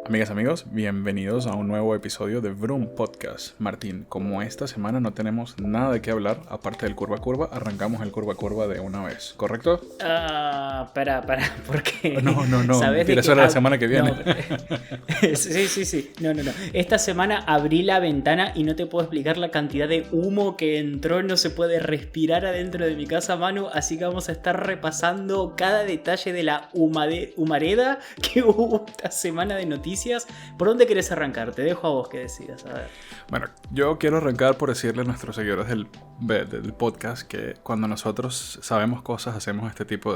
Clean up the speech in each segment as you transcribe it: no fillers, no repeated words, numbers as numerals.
Amigas, amigos, bienvenidos a un nuevo episodio de Vroom Podcast. Martín, como esta semana no tenemos nada de qué hablar, aparte del curva a curva, arrancamos el curva a curva de una vez, ¿correcto? Para, porque No, sabes de mentira, eso que era la semana que viene. no, sí. No. Esta semana abrí la ventana y no te puedo explicar la cantidad de humo que entró, no se puede respirar adentro de mi casa, Manu, así que vamos a estar repasando cada detalle de la humareda que hubo esta semana de noticias. ¿Por dónde querés arrancar? Te dejo a vos que decidas, a ver. Bueno, yo quiero arrancar por decirle a nuestros seguidores del podcast que cuando nosotros sabemos cosas hacemos este tipo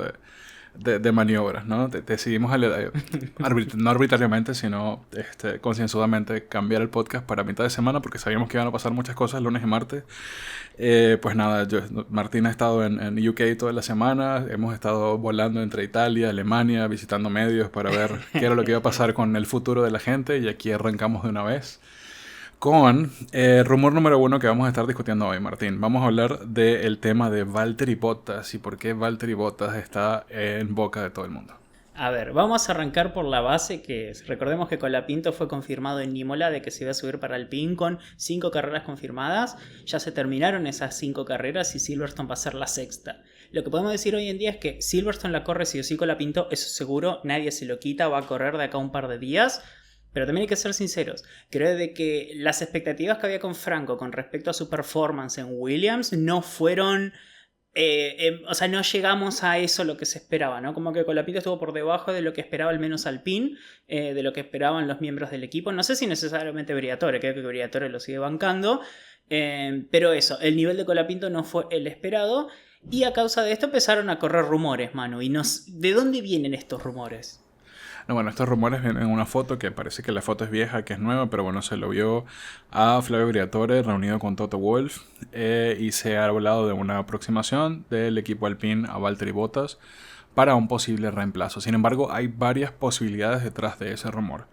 de maniobras, ¿no? Decidimos no arbitrariamente, sino concienzudamente cambiar el podcast para mitad de semana porque sabíamos que iban a pasar muchas cosas lunes y martes. Pues nada, Martín ha estado en UK toda la semana, hemos estado volando entre Italia, Alemania, visitando medios para ver qué era lo que iba a pasar con el futuro de la gente, y aquí arrancamos de una vez con rumor número 1 que vamos a estar discutiendo hoy, Martín. Vamos a hablar del tema de Valtteri Bottas y por qué Valtteri Bottas está en boca de todo el mundo. A ver, vamos a arrancar por la base que es, recordemos que Colapinto fue confirmado en Imola de que se iba a subir para Alpine con 5 carreras confirmadas. Ya se terminaron esas 5 carreras y Silverstone va a ser la sexta. Lo que podemos decir hoy en día es que Silverstone la corre sí o sí Colapinto, eso seguro, nadie se lo quita, va a correr de acá a un par de días. Pero también hay que ser sinceros, creo de que las expectativas que había con Franco con respecto a su performance en Williams no fueron... o sea, no llegamos a eso lo que se esperaba, ¿no? Como que Colapinto estuvo por debajo de lo que esperaba al menos Alpine, de lo que esperaban los miembros del equipo. No sé si necesariamente Briatore, creo que Briatore lo sigue bancando, pero eso, el nivel de Colapinto no fue el esperado y a causa de esto empezaron a correr rumores, Manu. ¿De dónde vienen estos rumores? No, bueno, estos rumores vienen en una foto que parece que la foto es vieja, que es nueva, pero bueno, se lo vio a Flavio Briatore reunido con Toto Wolff y se ha hablado de una aproximación del equipo Alpine a Valtteri Bottas para un posible reemplazo. Sin embargo, hay varias posibilidades detrás de ese rumor.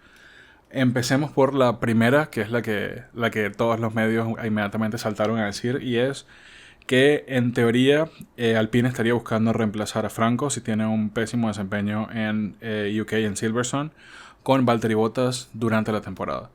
Empecemos por la primera, que es la que todos los medios inmediatamente saltaron a decir, y es que en teoría Alpine estaría buscando reemplazar a Franco si tiene un pésimo desempeño en UK en Silverstone con Valtteri Bottas durante la temporada.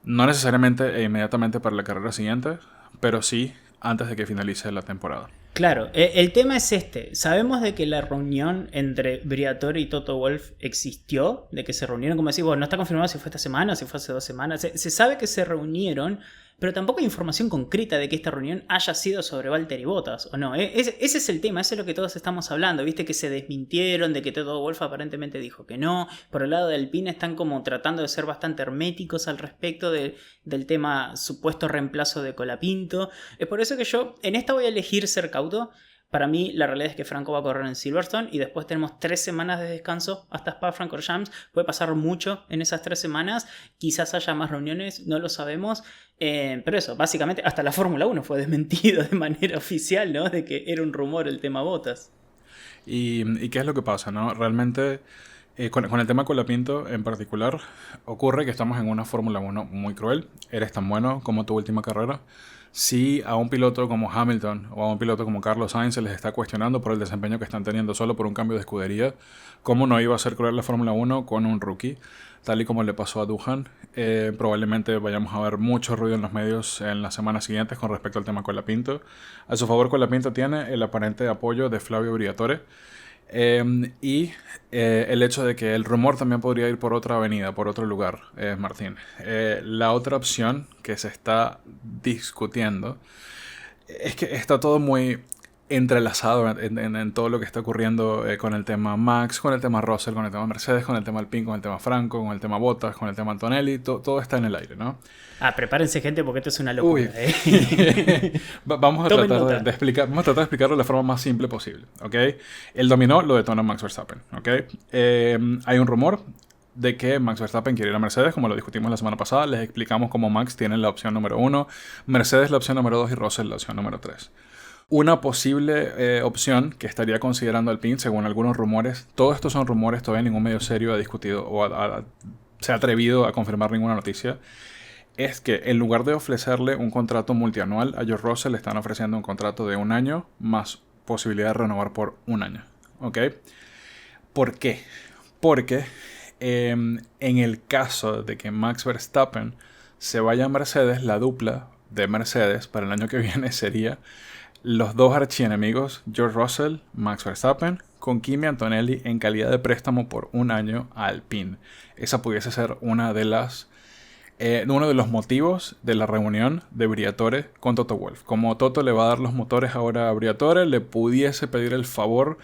No necesariamente e inmediatamente para la carrera siguiente, pero sí antes de que finalice la temporada. Claro, el tema es este. Sabemos de que la reunión entre Briatore y Toto Wolff existió, de que se reunieron, como decís vos, no está confirmado si fue esta semana o si fue hace 2 semanas. Se sabe que se reunieron, pero tampoco hay información concreta de que esta reunión haya sido sobre Valtteri Bottas, ¿o no? Ese es el tema, eso es lo que todos estamos hablando. Viste que se desmintieron, de que Toto Wolff aparentemente dijo que no. Por el lado de Alpine están como tratando de ser bastante herméticos al respecto del tema supuesto reemplazo de Colapinto. Es por eso que yo en esta voy a elegir ser cauto. Para mí la realidad es que Franco va a correr en Silverstone y después tenemos 3 semanas de descanso hasta Spa-Francorchamps. Puede pasar mucho en esas 3 semanas, quizás haya más reuniones, no lo sabemos. Pero eso, básicamente hasta la Fórmula 1 fue desmentido de manera oficial, ¿no? De que era un rumor el tema Bottas. ¿Y qué es lo que pasa, no? Realmente con el tema Colapinto en particular ocurre que estamos en una Fórmula 1 muy cruel. Eres tan bueno como tu última carrera. Si a un piloto como Hamilton o a un piloto como Carlos Sainz se les está cuestionando por el desempeño que están teniendo solo por un cambio de escudería, ¿cómo no iba a ser cruel la Fórmula 1 con un rookie? Tal y como le pasó a Doohan. Probablemente vayamos a ver mucho ruido en los medios en las semanas siguientes con respecto al tema Colapinto. A su favor, Colapinto tiene el aparente apoyo de Flavio Briatore. El hecho de que el rumor también podría ir por otra avenida, por otro lugar, Martín. La otra opción que se está discutiendo es que está todo muy entrelazado en todo lo que está ocurriendo con el tema Max, con el tema Russell, con el tema Mercedes, con el tema Alpine, con el tema Franco, con el tema Bottas, con el tema Antonelli. Todo está en el aire, ¿no? Prepárense, gente, porque esto es una locura. Vamos a tratar de explicarlo de la forma más simple posible, ¿ok? El dominó lo detona Max Verstappen, ¿ok? Hay un rumor de que Max Verstappen quiere ir a Mercedes, como lo discutimos la semana pasada. Les explicamos cómo Max tiene la opción número 1, Mercedes la opción número 2 y Russell la opción número 3. Una posible opción que estaría considerando Alpine, según algunos rumores, todos estos son rumores, todavía ningún medio serio ha discutido o se ha atrevido a confirmar ninguna noticia, es que en lugar de ofrecerle un contrato multianual a George Russell, le están ofreciendo un contrato de 1 año más posibilidad de renovar por 1 año. ¿Ok? ¿Por qué? Porque En el caso de que Max Verstappen se vaya a Mercedes, la dupla de Mercedes para el año que viene sería los dos archienemigos George Russell, Max Verstappen, con Kimi Antonelli en calidad de préstamo por un año a Alpine. Esa pudiese ser uno de los motivos de la reunión de Briatore con Toto Wolff. Como Toto le va a dar los motores ahora a Briatore, le pudiese pedir el favor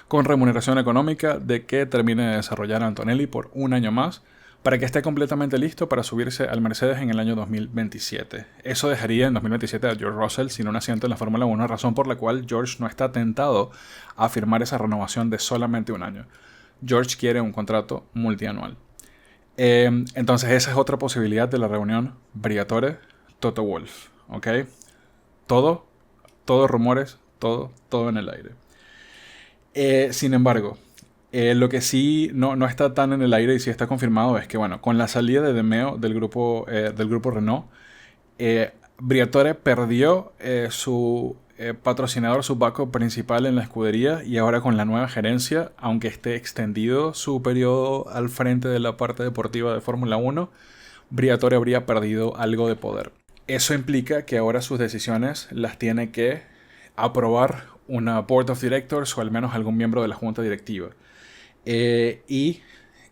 con remuneración económica de que termine de desarrollar a Antonelli por un año más para que esté completamente listo para subirse al Mercedes en el año 2027. Eso dejaría en 2027 a George Russell sin un asiento en la Fórmula 1, razón por la cual George no está tentado a firmar esa renovación de solamente un año. George quiere un contrato multianual. Entonces esa es otra posibilidad de la reunión Briatore-Toto Wolff. ¿Ok? Todo rumores, todo en el aire. Sin embargo, lo que sí no está tan en el aire y sí está confirmado es que, bueno, con la salida de De Meo del grupo Renault, Briatore perdió su patrocinador, su backup principal en la escudería, y ahora con la nueva gerencia, aunque esté extendido su periodo al frente de la parte deportiva de Fórmula 1, Briatore habría perdido algo de poder. Eso implica que ahora sus decisiones las tiene que aprobar una Board of Directors o al menos algún miembro de la junta directiva. Y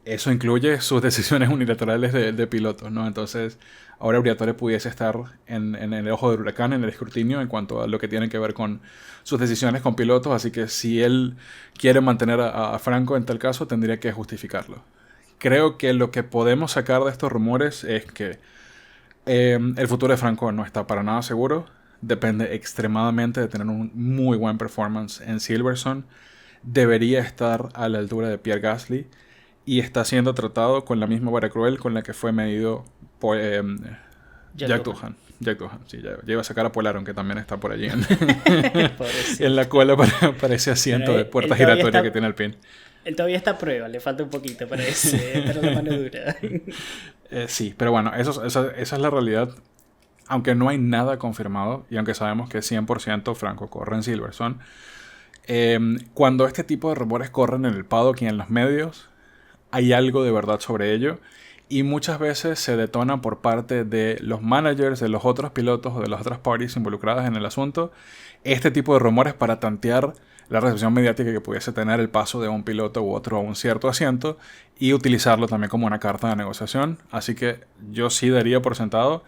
eso incluye sus decisiones unilaterales de pilotos, ¿no? Entonces, ahora Briatore pudiese estar en el ojo del huracán, en el escrutinio en cuanto a lo que tiene que ver con sus decisiones con pilotos. Así que si él quiere mantener a Franco en tal caso, tendría que justificarlo. Creo que lo que podemos sacar de estos rumores es que el futuro de Franco no está para nada seguro. Depende extremadamente de tener un muy buen performance en Silverstone. Debería estar a la altura de Pierre Gasly y está siendo tratado con la misma vara cruel con la que fue medido por Jack Doohan. Sí, ya iba a sacar a Polar, aunque también está por allí en la cola para ese asiento de puerta giratoria que tiene Alpine. Él todavía está a prueba, le falta un poquito para la mano dura. Sí, pero bueno, esa es la realidad. Aunque no hay nada confirmado y aunque sabemos que 100% Franco corre en Silverstone, cuando este tipo de rumores corren en el paddock y en los medios, hay algo de verdad sobre ello, y muchas veces se detonan por parte de los managers, de los otros pilotos o de las otras parties involucradas en el asunto, este tipo de rumores para tantear la recepción mediática que pudiese tener el paso de un piloto u otro a un cierto asiento y utilizarlo también como una carta de negociación. Así que yo sí daría por sentado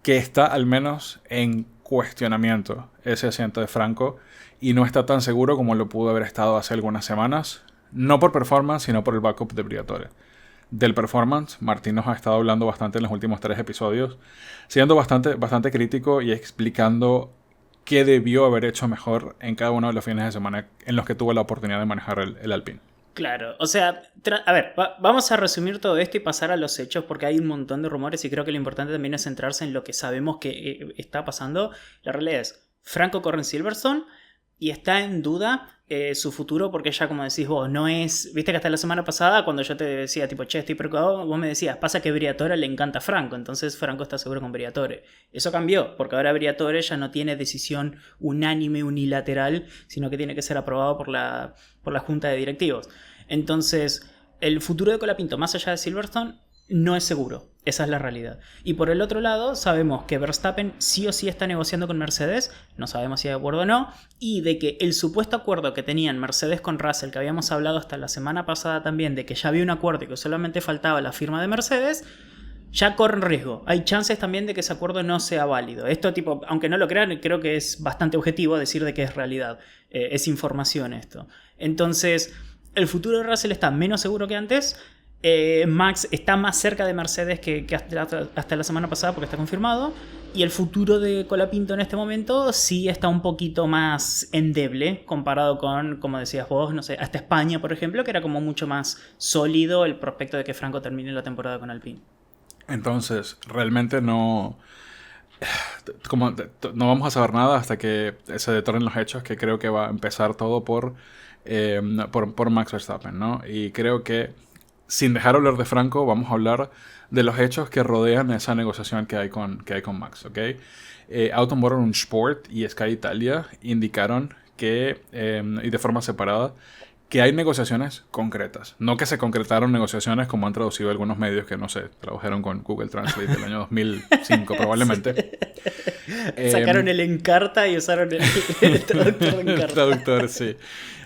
que está al menos en cuestionamiento ese asiento de Franco y no está tan seguro como lo pudo haber estado hace algunas semanas, no por performance, sino por el backup de Briatore. Del performance, Martín nos ha estado hablando bastante en los últimos 3 episodios, siendo bastante crítico y explicando qué debió haber hecho mejor en cada uno de los fines de semana en los que tuvo la oportunidad de manejar el Alpine. Claro, o sea, a ver, vamos a resumir todo esto y pasar a los hechos porque hay un montón de rumores y creo que lo importante también es centrarse en lo que sabemos que está pasando. La realidad es, Franco corre en Silverstone y está en duda su futuro porque ya, como decís vos, no es... Viste que hasta la semana pasada cuando yo te decía tipo, che, estoy preocupado, vos me decías, pasa que Briatore le encanta a Franco, entonces Franco está seguro con Briatore. Eso cambió, porque ahora Briatore ya no tiene decisión unánime, unilateral, sino que tiene que ser aprobado por la junta de directivos. Entonces, el futuro de Colapinto, más allá de Silverstone, no es seguro. Esa es la realidad. Y por el otro lado, sabemos que Verstappen sí o sí está negociando con Mercedes, no sabemos si de acuerdo o no, y de que el supuesto acuerdo que tenían Mercedes con Russell, que habíamos hablado hasta la semana pasada también, de que ya había un acuerdo y que solamente faltaba la firma de Mercedes, ya corren riesgo. Hay chances también de que ese acuerdo no sea válido. Esto, tipo, aunque no lo crean, creo que es bastante objetivo decir de que es realidad. Es información esto. Entonces, el futuro de Russell está menos seguro que antes. Max está más cerca de Mercedes que hasta la semana pasada porque está confirmado. Y el futuro de Colapinto en este momento sí está un poquito más endeble comparado con, como decías vos, no sé, hasta España, por ejemplo, que era como mucho más sólido el prospecto de que Franco termine la temporada con Alpine. Entonces, realmente no vamos a saber nada hasta que se detonen los hechos, que creo que va a empezar todo por Max Verstappen, ¿no? Y creo que sin dejar hablar de Franco, vamos a hablar de los hechos que rodean esa negociación que hay con Max, ¿ok? Auto Motor Sport y Sky Italia indicaron que, y de forma separada, que hay negociaciones concretas. No que se concretaron negociaciones como han traducido algunos medios que, no sé, tradujeron con Google Translate del año 2005 probablemente. Sacaron el Encarta y usaron el traductor de Encarta. El traductor, sí.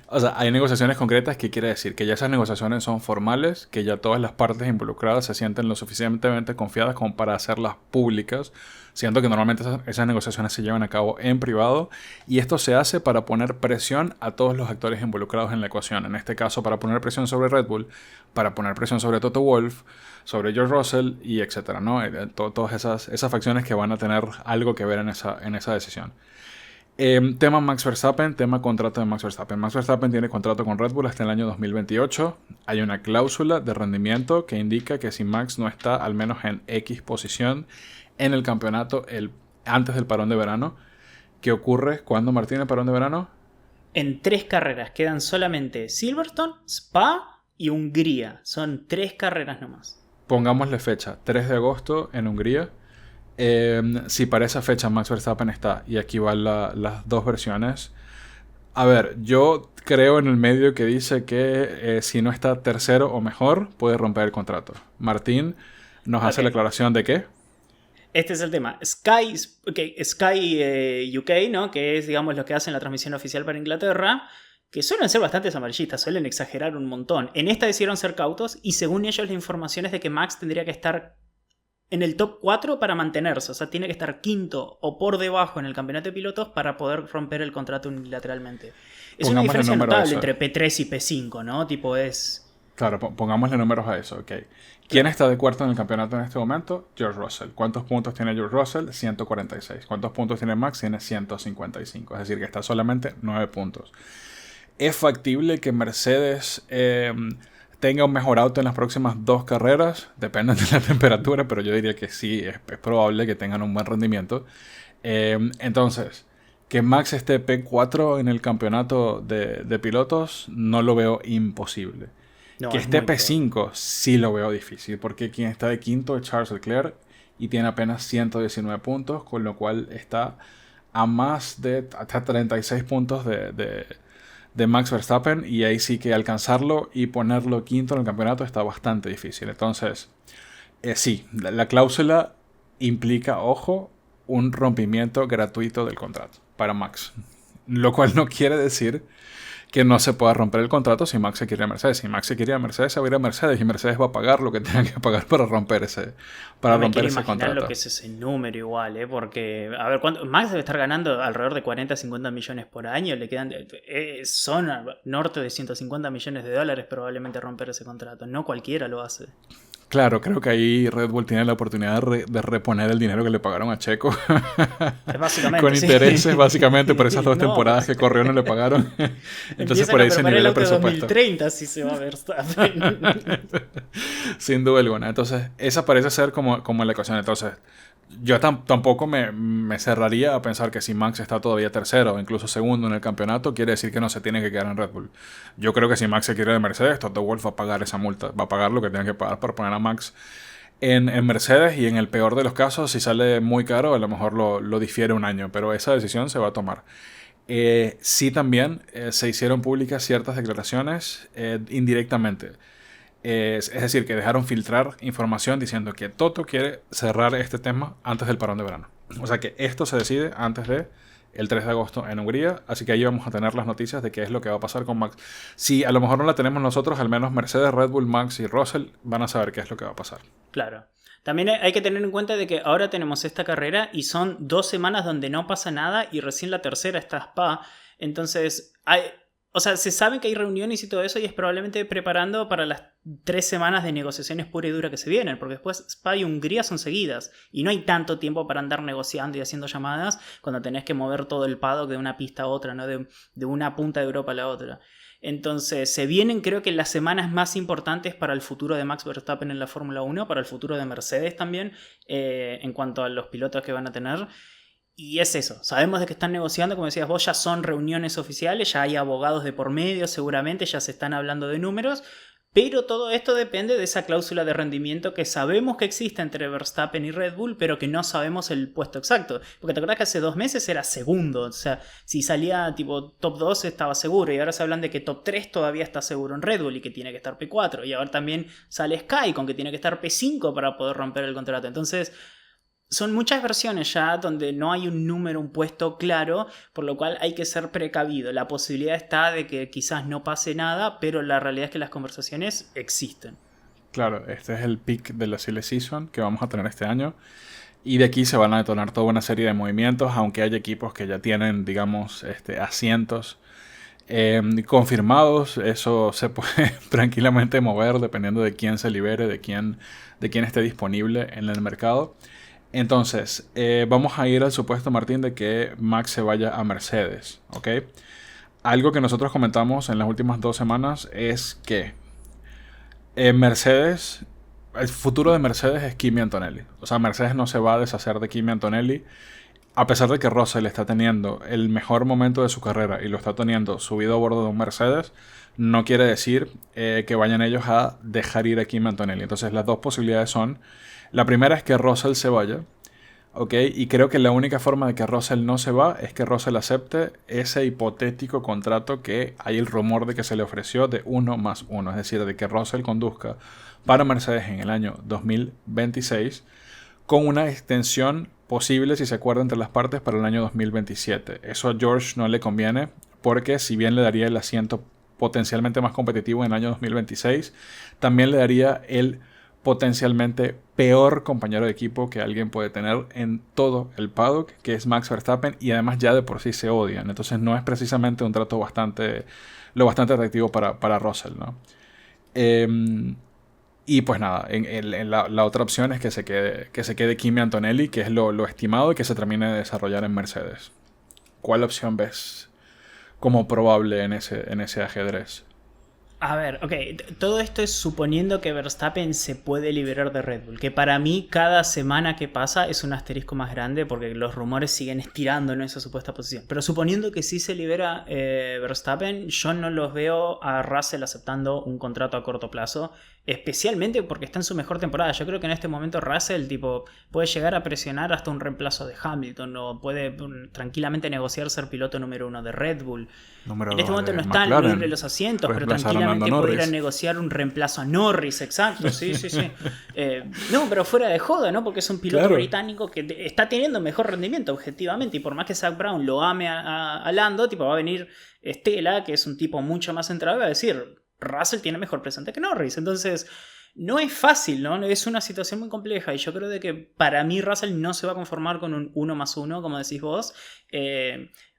O sea, hay negociaciones concretas. ¿Qué quiere decir? Que ya esas negociaciones son formales, que ya todas las partes involucradas se sienten lo suficientemente confiadas como para hacerlas públicas, siendo que normalmente esas negociaciones se llevan a cabo en privado, y esto se hace para poner presión a todos los actores involucrados en la ecuación. En este caso, para poner presión sobre Red Bull, para poner presión sobre Toto Wolff, sobre George Russell y etcétera, ¿no? Todas esas facciones que van a tener algo que ver en esa decisión. Tema Max Verstappen, tema contrato de Max Verstappen. Max Verstappen tiene contrato con Red Bull hasta el año 2028. Hay una cláusula de rendimiento que indica que si Max no está al menos en X posición en el campeonato antes del parón de verano, ¿qué ocurre cuando, Martín, el parón de verano? En 3 carreras quedan solamente Silverstone, Spa y Hungría. Son 3 carreras nomás. Pongámosle fecha, 3 de agosto en Hungría. Si para esa fecha Max Verstappen está, y aquí van las dos versiones. A ver, yo creo en el medio que dice que si no está tercero o mejor, puede romper el contrato. Martín nos hace la aclaración de qué. Este es el tema. Sky UK, ¿no? Que es, digamos, lo que hacen la transmisión oficial para Inglaterra, que suelen ser bastante amarillistas, suelen exagerar un montón. En esta decidieron ser cautos, y según ellos la información es de que Max tendría que estar en el top 4 para mantenerse. O sea, tiene que estar quinto o por debajo en el campeonato de pilotos para poder romper el contrato unilateralmente. Es una diferencia notable entre P3 y P5, ¿no? Tipo es... Claro, pongámosle números a eso, ok. ¿Quién está de cuarto en el campeonato en este momento? George Russell. ¿Cuántos puntos tiene George Russell? 146. ¿Cuántos puntos tiene Max? Tiene 155. Es decir, que está solamente 9 puntos. ¿Es factible que Mercedes tenga un mejor auto en las próximas 2 carreras? Depende de la temperatura, pero yo diría que sí, es probable que tengan un buen rendimiento. Entonces, que Max esté P4 en el campeonato de pilotos, no lo veo imposible. No, que esté P5 sí lo veo difícil, porque quien está de quinto es Charles Leclerc y tiene apenas 119 puntos, con lo cual está a más de hasta 36 puntos de Max Verstappen, y ahí sí que alcanzarlo y ponerlo quinto en el campeonato está bastante difícil. Entonces, sí, la cláusula implica, ojo, un rompimiento gratuito del contrato para Max, lo cual no quiere decir que no se pueda romper el contrato si Max se quiere ir a Mercedes. Si Max se quiere ir a Mercedes, se va a ir a Mercedes, y Mercedes va a pagar lo que tenga que pagar para romper ese contrato. Lo que es ese número igual, porque, a ver, Max debe estar ganando alrededor de 40-50 millones por año, le quedan, son norte de 150 millones de dólares probablemente romper ese contrato, no cualquiera lo hace. Claro, creo que ahí Red Bull tiene la oportunidad de reponer el dinero que le pagaron a Checo. Con intereses, básicamente, por esas 2 temporadas que corrió no le pagaron. Entonces por ahí se nivela el presupuesto. 2030 sí se va a ver. Sin duda alguna. Entonces, esa parece ser como la ecuación. Entonces, yo tampoco me cerraría a pensar que si Max está todavía tercero o incluso segundo en el campeonato, quiere decir que no se tiene que quedar en Red Bull. Yo creo que si Max se quiere de Mercedes, Toto Wolff va a pagar esa multa, va a pagar lo que tenga que pagar para poner a Max en Mercedes, y en el peor de los casos, si sale muy caro, a lo mejor lo difiere un año, pero esa decisión se va a tomar. Sí, también se hicieron públicas ciertas declaraciones indirectamente. Es decir, que dejaron filtrar información diciendo que Toto quiere cerrar este tema antes del parón de verano. O sea que esto se decide antes de el 3 de agosto en Hungría. Así que ahí vamos a tener las noticias de qué es lo que va a pasar con Max. Si a lo mejor no la tenemos nosotros, al menos Mercedes, Red Bull, Max y Russell van a saber qué es lo que va a pasar. Claro. También hay que tener en cuenta de que ahora tenemos esta carrera y son 2 semanas donde no pasa nada, y recién la tercera está Spa. Entonces, se sabe que hay reuniones y todo eso, y es probablemente preparando para las 3 semanas de negociaciones pura y dura que se vienen, porque después Spa y Hungría son seguidas y no hay tanto tiempo para andar negociando y haciendo llamadas cuando tenés que mover todo el paddock de una pista a otra, ¿no? De una punta de Europa a la otra. Entonces se vienen, creo que, las semanas más importantes para el futuro de Max Verstappen en la Fórmula 1, para el futuro de Mercedes también, en cuanto a los pilotos que van a tener. Y es eso, sabemos de que están negociando, como decías vos, ya son reuniones oficiales, ya hay abogados de por medio, seguramente ya se están hablando de números, Pero todo esto depende de esa cláusula de rendimiento que sabemos que existe entre Verstappen y Red Bull, pero que no sabemos el puesto exacto. Porque te acuerdas que hace 2 meses era segundo. O sea, si salía tipo top 2 estaba seguro. Y ahora se hablan de que top 3 todavía está seguro en Red Bull y que tiene que estar P4. Y ahora también sale Sky con que tiene que estar P5 para poder romper el contrato. Entonces, son muchas versiones ya donde no hay un número, un puesto claro, por lo cual hay que ser precavido. La posibilidad está de que quizás no pase nada, pero la realidad es que las conversaciones existen. Claro, este es el pick de la Silly Season que vamos a tener este año. Y de aquí se van a detonar toda una serie de movimientos, aunque hay equipos que ya tienen, digamos, asientos confirmados. Eso se puede tranquilamente mover dependiendo de quién se libere, de quién esté disponible en el mercado. Entonces, vamos a ir al supuesto, Martín, de que Max se vaya a Mercedes, ¿ok? Algo que nosotros comentamos en las últimas 2 semanas es que Mercedes, el futuro de Mercedes es Kimi Antonelli. O sea, Mercedes no se va a deshacer de Kimi Antonelli. A pesar de que Russell está teniendo el mejor momento de su carrera y lo está teniendo subido a bordo de un Mercedes, no quiere decir que vayan ellos a dejar ir a Kimi Antonelli. Entonces, las dos posibilidades son: la primera es que Russell se vaya, ¿ok? Y creo que la única forma de que Russell no se va es que Russell acepte ese hipotético contrato que hay el rumor de que se le ofreció de 1+1. Es decir, de que Russell conduzca para Mercedes en el año 2026 con una extensión posible, si se acuerda, entre las partes para el año 2027. Eso a George no le conviene porque si bien le daría el asiento potencialmente más competitivo en el año 2026, también le daría el potencialmente peor compañero de equipo que alguien puede tener en todo el paddock, que es Max Verstappen, y además ya de por sí se odian. Entonces no es precisamente un trato bastante atractivo para Russell, ¿no? Y pues nada, la otra opción es que se quede Kimi Antonelli, que es lo estimado, y que se termine de desarrollar en Mercedes. ¿Cuál opción ves como probable en ese ajedrez? A ver, ok, todo esto es suponiendo que Verstappen se puede liberar de Red Bull, que para mí cada semana que pasa es un asterisco más grande porque los rumores siguen estirando en esa supuesta posición. Pero suponiendo que sí se libera Verstappen, yo no los veo a Russell aceptando un contrato a corto plazo, especialmente porque está en su mejor temporada. Yo creo que en este momento Russell puede llegar a presionar hasta un reemplazo de Hamilton o puede tranquilamente negociar ser piloto número 1 de Red Bull. En este momento no están libres los asientos, pero tranquilamente podrían negociar un reemplazo a Norris, exacto, sí. No, pero fuera de joda, ¿no? Porque es un piloto británico que está teniendo mejor rendimiento, objetivamente, y por más que Zak Brown lo ame a Lando, va a venir Stella, que es un tipo mucho más centrado, y va a decir: Russell tiene mejor presente que Norris. Entonces, no es fácil, ¿no? Es una situación muy compleja, y yo creo de que para mí Russell no se va a conformar con un 1+1, como decís vos.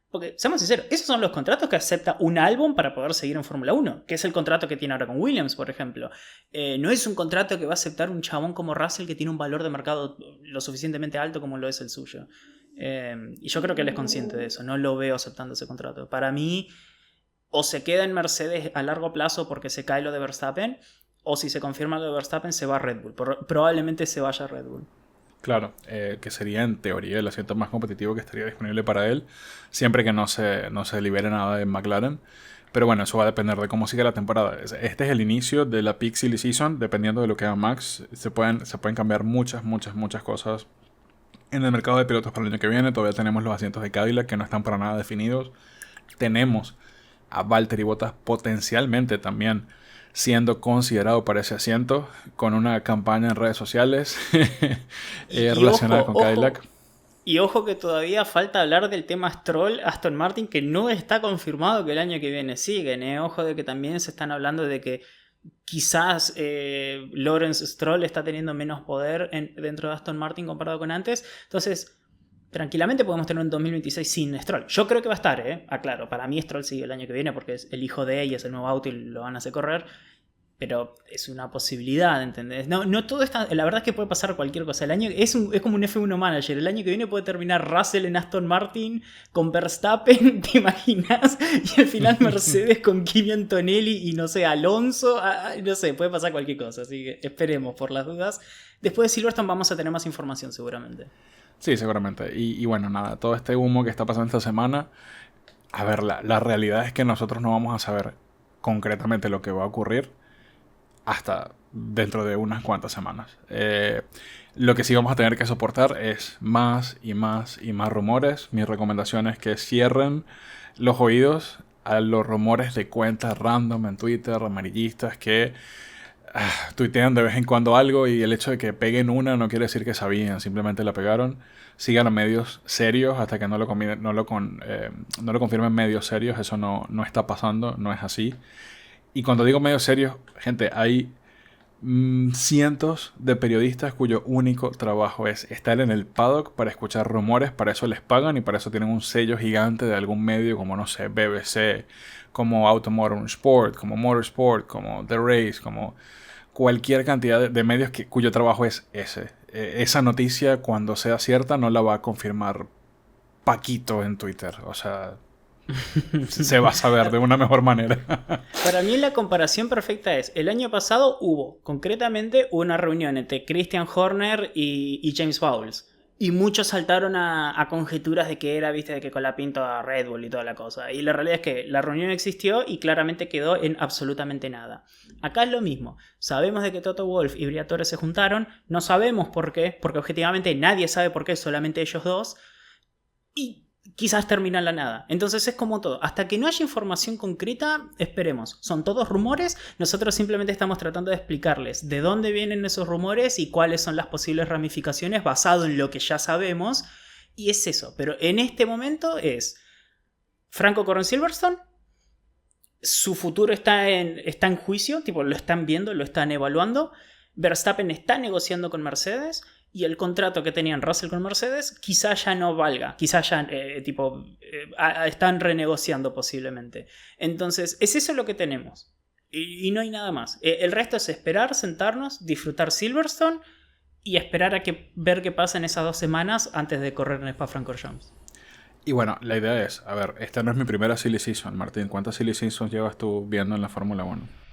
Porque, seamos sinceros, esos son los contratos que acepta un álbum para poder seguir en Fórmula 1, que es el contrato que tiene ahora con Williams, por ejemplo. No es un contrato que va a aceptar un chabón como Russell que tiene un valor de mercado lo suficientemente alto como lo es el suyo. Y yo creo que él es consciente de eso, no lo veo aceptando ese contrato. Para mí, o se queda en Mercedes a largo plazo porque se cae lo de Verstappen, o si se confirma lo de Verstappen se va a Red Bull. Probablemente se vaya a Red Bull. Claro, que sería en teoría el asiento más competitivo que estaría disponible para él, siempre que no se libere nada de McLaren. Pero bueno, eso va a depender de cómo siga la temporada. Este es el inicio de la Peak Silly Season. Dependiendo de lo que haga Max, se pueden cambiar muchas cosas en el mercado de pilotos para el año que viene. Todavía tenemos los asientos de Cadillac que no están para nada definidos. Tenemos a Valtteri Bottas potencialmente también siendo considerado para ese asiento, con una campaña en redes sociales relacionada con Cadillac. Y ojo que todavía falta hablar del tema Stroll, Aston Martin, que no está confirmado que el año que viene siguen. Ojo de que también se están hablando de que quizás Lawrence Stroll está teniendo menos poder dentro de Aston Martin comparado con antes. Entonces, tranquilamente podemos tener un 2026 sin Stroll. Yo creo que va a estar, aclaro. Para mí Stroll sigue el año que viene porque es el hijo de ella, es el nuevo auto y lo van a hacer correr. Pero es una posibilidad, ¿entendés? No todo está. La verdad es que puede pasar cualquier cosa. El año es como un F1 manager. El año que viene puede terminar Russell en Aston Martin con Verstappen, ¿te imaginas? Y al final Mercedes con Kimi Antonelli y no sé, Alonso. No sé, puede pasar cualquier cosa. Así que esperemos por las dudas. Después de Silverstone vamos a tener más información seguramente. Sí, seguramente. Y bueno, nada, todo este humo que está pasando esta semana. A ver, la realidad es que nosotros no vamos a saber concretamente lo que va a ocurrir hasta dentro de unas cuantas semanas. Lo que sí vamos a tener que soportar es más y más y más rumores. Mi recomendación es que cierren los oídos a los rumores de cuentas random en Twitter, amarillistas, que tuitean de vez en cuando algo, y el hecho de que peguen una no quiere decir que sabían, simplemente la pegaron. Sigan a medios serios hasta que no lo confirmen medios serios. Eso no está pasando, no es así. Y cuando digo medios serios, gente, hay cientos de periodistas cuyo único trabajo es estar en el paddock para escuchar rumores. Para eso les pagan y para eso tienen un sello gigante de algún medio como, no sé, BBC, como Automotive Sport, como Motorsport, como The Race, como cualquier cantidad de medios cuyo trabajo es ese. Esa noticia, cuando sea cierta, no la va a confirmar Paquito en Twitter. O sea, se va a saber de una mejor manera. Para mí la comparación perfecta es, el año pasado hubo concretamente una reunión entre Christian Horner y James Bowles. Y muchos saltaron a conjeturas de que era, viste, de que Colapinto a Red Bull y toda la cosa. Y la realidad es que la reunión existió y claramente quedó en absolutamente nada. Acá es lo mismo. Sabemos de que Toto Wolff y Briatore se juntaron. No sabemos por qué, porque objetivamente nadie sabe por qué, solamente ellos dos. Y quizás termina en la nada. Entonces es como todo. Hasta que no haya información concreta, esperemos. Son todos rumores. Nosotros simplemente estamos tratando de explicarles de dónde vienen esos rumores y cuáles son las posibles ramificaciones basado en lo que ya sabemos. Y es eso. Pero en este momento es Franco corre en Silverstone. Su futuro está en juicio. Tipo, lo están viendo, lo están evaluando. Verstappen está negociando con Mercedes. Y el contrato que tenían Russell con Mercedes quizá ya no valga. Quizá ya están renegociando posiblemente. Entonces, es eso lo que tenemos. Y no hay nada más. El resto es esperar, sentarnos, disfrutar Silverstone y esperar a ver qué pasa en esas 2 semanas antes de correr en Spa-Francorchamps. Y bueno, la idea es, a ver, esta no es mi primera silly season, Martín. ¿Cuántas silly seasons llevas tú viendo en la Fórmula 1?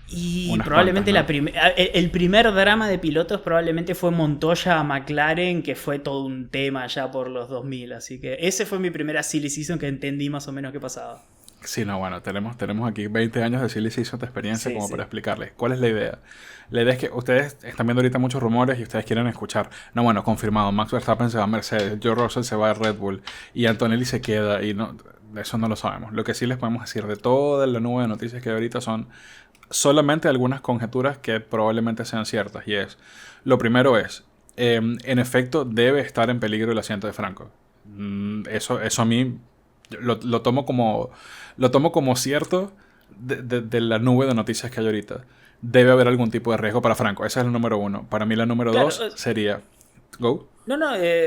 Y Unas probablemente cuantas, ¿no? el primer drama de pilotos probablemente fue Montoya a McLaren, que fue todo un tema ya por los 2000. Así que ese fue mi primera silly season que entendí más o menos qué pasaba. Sí, no, bueno, tenemos aquí 20 años de silly season de experiencia Sí, como sí. para explicarles. ¿Cuál es la idea? La idea es que ustedes están viendo ahorita muchos rumores y ustedes quieren escuchar. No, bueno, confirmado, Max Verstappen se va a Mercedes, George Russell se va a Red Bull y Antonelli se queda, y no, eso no lo sabemos. Lo que sí les podemos decir de toda la nube de noticias que hay ahorita son solamente algunas conjeturas que probablemente sean ciertas. Y es, lo primero es, en efecto debe estar en peligro el asiento de Franco. Eso a mí lo tomo como cierto de la nube de noticias que hay ahorita. Debe haber algún tipo de riesgo para Franco. Esa es la número uno. Para mí la número Claro, dos sería... Go.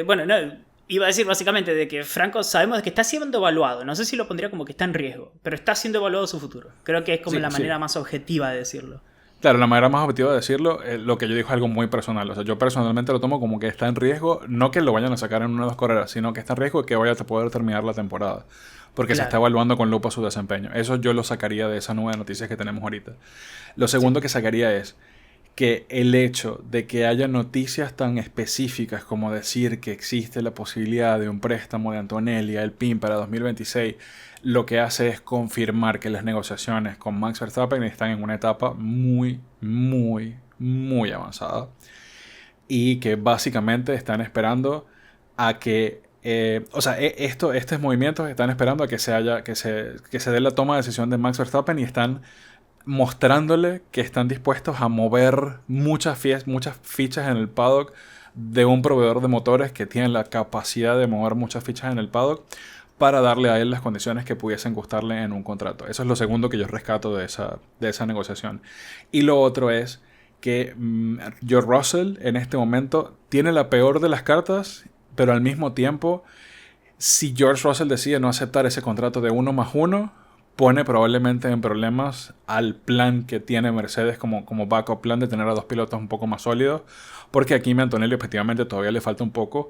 bueno, no. Iba a decir básicamente de que Franco sabemos que está siendo evaluado. No sé si lo pondría como que está en riesgo, pero está siendo evaluado su futuro. Creo que es como Sí, la sí. manera más objetiva de decirlo. Claro, la manera más objetiva de decirlo, lo que yo digo es algo muy personal. O sea, yo personalmente lo tomo como que está en riesgo, no que lo vayan a sacar en una o dos carreras, sino que está en riesgo de que vaya a poder terminar la temporada. Porque se está Claro. evaluando con lupa su desempeño. Eso yo lo sacaría de esa nube de noticias que tenemos ahorita. Lo Sí. segundo que sacaría es que el hecho de que haya noticias tan específicas como decir que existe la posibilidad de un préstamo de Antonelli a Alpine para 2026, lo que hace es confirmar que las negociaciones con Max Verstappen están en una etapa muy, muy, muy avanzada y que básicamente están esperando a que estos movimientos están esperando a que se dé la toma de decisión de Max Verstappen y están mostrándole que están dispuestos a mover muchas fichas en el paddock de un proveedor de motores que tiene la capacidad de mover muchas fichas en el paddock para darle a él las condiciones que pudiesen gustarle en un contrato. Eso es lo segundo que yo rescato de esa negociación. Y lo otro es que George Russell en este momento tiene la peor de las cartas, pero al mismo tiempo, si George Russell decide no aceptar ese contrato de 1+1, pone probablemente en problemas al plan que tiene Mercedes como backup plan de tener a dos pilotos un poco más sólidos, porque aquí a Antonelli objetivamente todavía le falta un poco,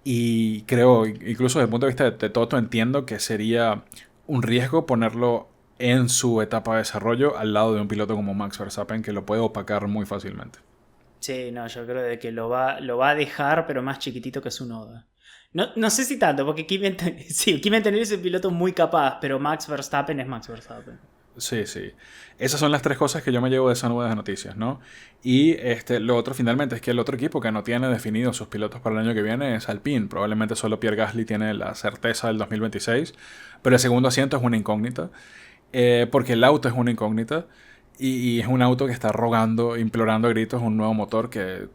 y creo, incluso desde el punto de vista de Toto, entiendo que sería un riesgo ponerlo en su etapa de desarrollo al lado de un piloto como Max Verstappen, que lo puede opacar muy fácilmente. Sí, no, yo creo de que lo va a dejar, pero más chiquitito que su Noda. No sé si tanto, porque Kimi Antonelli es un piloto muy capaz, pero Max Verstappen es Max Verstappen. Sí, sí. Esas son las tres cosas que yo me llevo de esa nube de noticias, ¿no? Y lo otro finalmente es que el otro equipo que no tiene definidos sus pilotos para el año que viene es Alpine. Probablemente solo Pierre Gasly tiene la certeza del 2026, pero el segundo asiento es una incógnita, porque el auto es una incógnita y es un auto que está rogando, implorando a gritos un nuevo motor que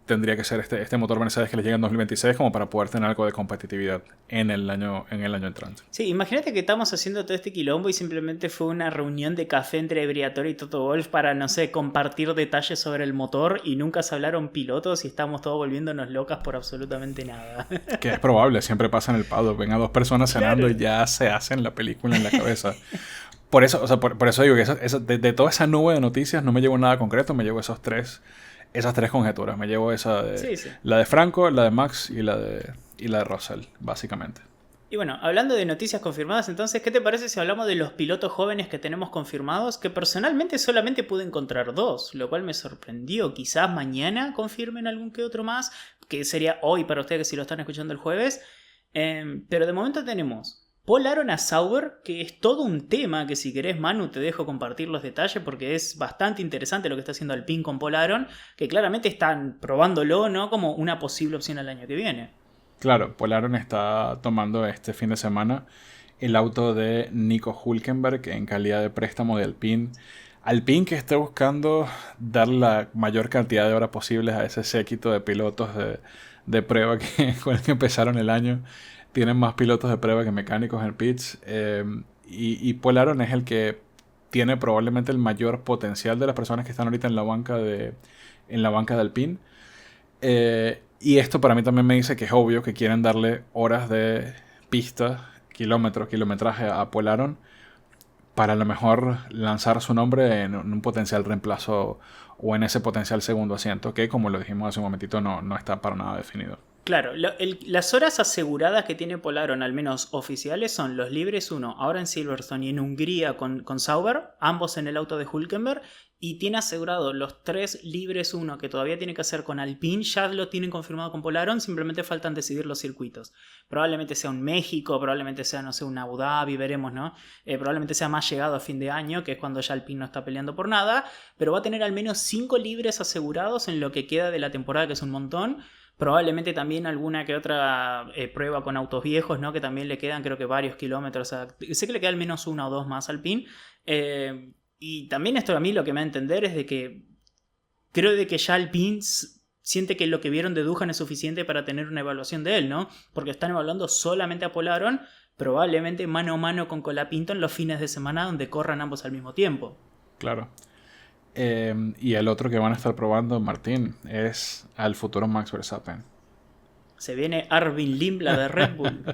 tendría que ser este motor Mercedes que le llega en 2026 como para poder tener algo de competitividad en el año entrante. Sí, imagínate que estamos haciendo todo este quilombo y simplemente fue una reunión de café entre Briatore y Toto Wolff para, no sé, compartir detalles sobre el motor y nunca se hablaron pilotos y estamos todos volviéndonos locas por absolutamente nada. Que es probable, siempre pasa en el paddock. Ven a dos personas cenando Claro. y ya se hacen la película en la cabeza. Por eso, o sea, por eso digo que de toda esa nube de noticias no me llevo nada concreto, me llevo esas tres conjeturas. Me llevo Sí, sí. la de Franco, la de Max y la de Russell, básicamente. Y bueno, hablando de noticias confirmadas, entonces, ¿qué te parece si hablamos de los pilotos jóvenes que tenemos confirmados? Que personalmente solamente pude encontrar dos, lo cual me sorprendió. Quizás mañana confirmen algún que otro más, que sería hoy para ustedes si lo están escuchando el jueves. Pero de momento tenemos Paul Aron a Sauber, que es todo un tema que si querés, Manu, te dejo compartir los detalles porque es bastante interesante lo que está haciendo Alpine con Paul Aron, que claramente están probándolo, ¿no? Como una posible opción al año que viene. Claro, Paul Aron está tomando este fin de semana el auto de Nico Hülkenberg en calidad de préstamo de Alpine. Alpine que está buscando dar la mayor cantidad de horas posibles a ese séquito de pilotos de prueba con el que empezaron el año. Tienen más pilotos de prueba que mecánicos en pits. Y Paul Aron es el que tiene probablemente el mayor potencial de las personas que están ahorita en la banca de Alpine. Y esto para mí también me dice que es obvio que quieren darle horas de pista, kilometraje a Paul Aron para a lo mejor lanzar su nombre en un potencial reemplazo o en ese potencial segundo asiento que, como lo dijimos hace un momentito, no está para nada definido. Claro, las horas aseguradas que tiene Paul Aron, al menos oficiales, son los libres 1, ahora en Silverstone y en Hungría con Sauber, ambos en el auto de Hülkenberg, y tiene asegurado los 3 libres 1 que todavía tiene que hacer con Alpine, ya lo tienen confirmado con Paul Aron, simplemente faltan decidir los circuitos. Probablemente sea un México, probablemente sea, no sé, un Abu Dhabi, veremos, ¿no? Probablemente sea más llegado a fin de año, que es cuando ya Alpine no está peleando por nada, pero va a tener al menos 5 libres asegurados en lo que queda de la temporada, que es un montón. Probablemente también alguna que otra prueba con autos viejos, ¿no? Que también le quedan, creo que varios kilómetros. Sé que le queda al menos 1 o 2 más al PIN. Y también esto a mí lo que me da a entender es de que creo de que ya el PIN siente que lo que vieron de Duhan es suficiente para tener una evaluación de él, ¿no? Porque están evaluando solamente a Paul Aron, probablemente mano a mano con Colapinto en los fines de semana donde corran ambos al mismo tiempo. Claro. Y el otro que van a estar probando, Martín, es al futuro Max Verstappen. Se viene Arvin Lindblad de Red Bull.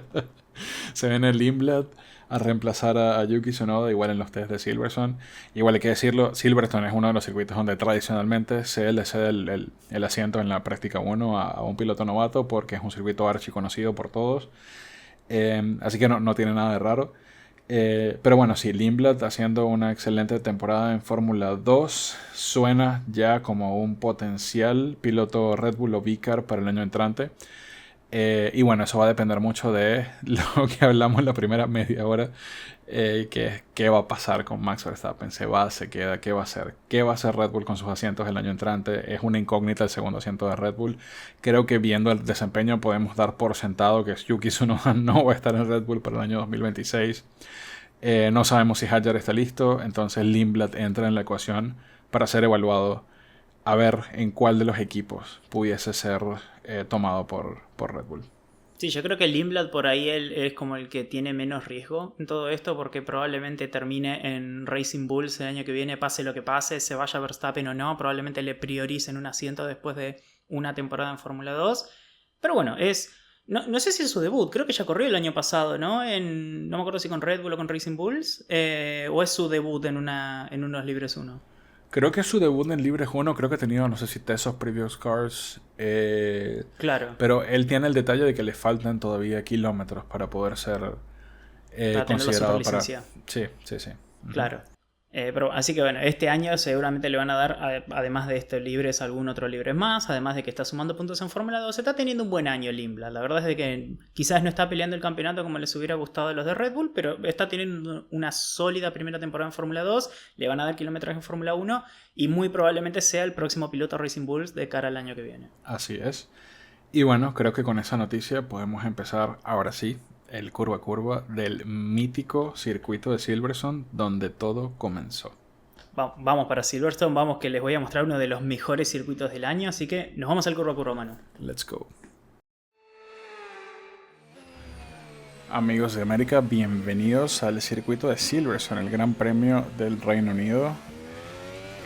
Se viene Lindblad a reemplazar a Yuki Tsunoda, igual en los test de Silverstone. Igual hay que decirlo, Silverstone es uno de los circuitos donde tradicionalmente se le cede el asiento en la práctica 1 a un piloto novato porque es un circuito archiconocido por todos. Así que no tiene nada de raro. Pero bueno, sí, Lindblad haciendo una excelente temporada en Fórmula 2 suena ya como un potencial piloto Red Bull o Vicar para el año entrante. Y bueno, eso va a depender mucho de lo que hablamos en la primera media hora, que es qué va a pasar con Max Verstappen. Se va, se queda, qué va a hacer. ¿Qué va a hacer Red Bull con sus asientos el año entrante? Es una incógnita el segundo asiento de Red Bull. Creo que viendo el desempeño podemos dar por sentado que Yuki Tsunoda no va a estar en Red Bull para el año 2026. No sabemos si Hadjar está listo, entonces Lindblad entra en la ecuación para ser evaluado a ver en cuál de los equipos pudiese ser tomado por Red Bull. Sí, yo creo que Lindblad por ahí él es como el que tiene menos riesgo en todo esto porque probablemente termine en Racing Bulls el año que viene, pase lo que pase, se vaya Verstappen o no, probablemente le prioricen un asiento después de una temporada en Fórmula 2. Pero bueno, no sé si es su debut, creo que ya corrió el año pasado, ¿no? No me acuerdo si con Red Bull o con Racing Bulls, o es su debut en unos Libres 1. Creo que es su debut en Libres 1, creo que ha tenido, no sé si Test of Previous Cars. Claro. Pero él tiene el detalle de que le faltan todavía kilómetros para poder ser Para tener la considerado superlicencia. Sí. Claro. Pero así que bueno, este año seguramente le van a dar, además de estos libres, algún otro libre más, además de que está sumando puntos en Fórmula 2, está teniendo un buen año Limblad. La verdad es de que quizás no está peleando el campeonato como les hubiera gustado a los de Red Bull, pero está teniendo una sólida primera temporada en Fórmula 2, le van a dar kilometraje en Fórmula 1 y muy probablemente sea el próximo piloto Racing Bulls de cara al año que viene. Así es. Y bueno, creo que con esa noticia podemos empezar ahora sí el curva a curva del mítico circuito de Silverstone donde todo comenzó. Vamos para Silverstone, vamos que les voy a mostrar uno de los mejores circuitos del año, así que nos vamos al curva a curva, Manu. Let's go. Amigos de América, bienvenidos al circuito de Silverstone, el Gran Premio del Reino Unido.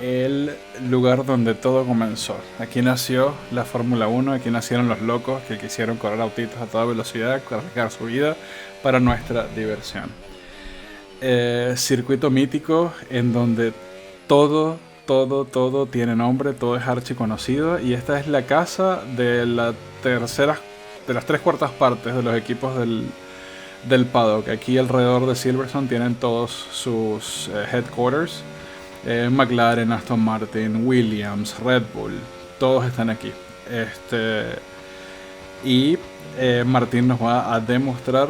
El lugar donde todo comenzó. Aquí nació la Fórmula 1, aquí nacieron los locos que quisieron correr autitos a toda velocidad, arriesgar su vida para nuestra diversión. Circuito mítico en donde todo tiene nombre, todo es archiconocido y esta es la casa de las 3/4 partes de los equipos del paddock. Aquí alrededor de Silverstone tienen todos sus headquarters. McLaren, Aston Martin, Williams, Red Bull, todos están aquí. Martín nos va a demostrar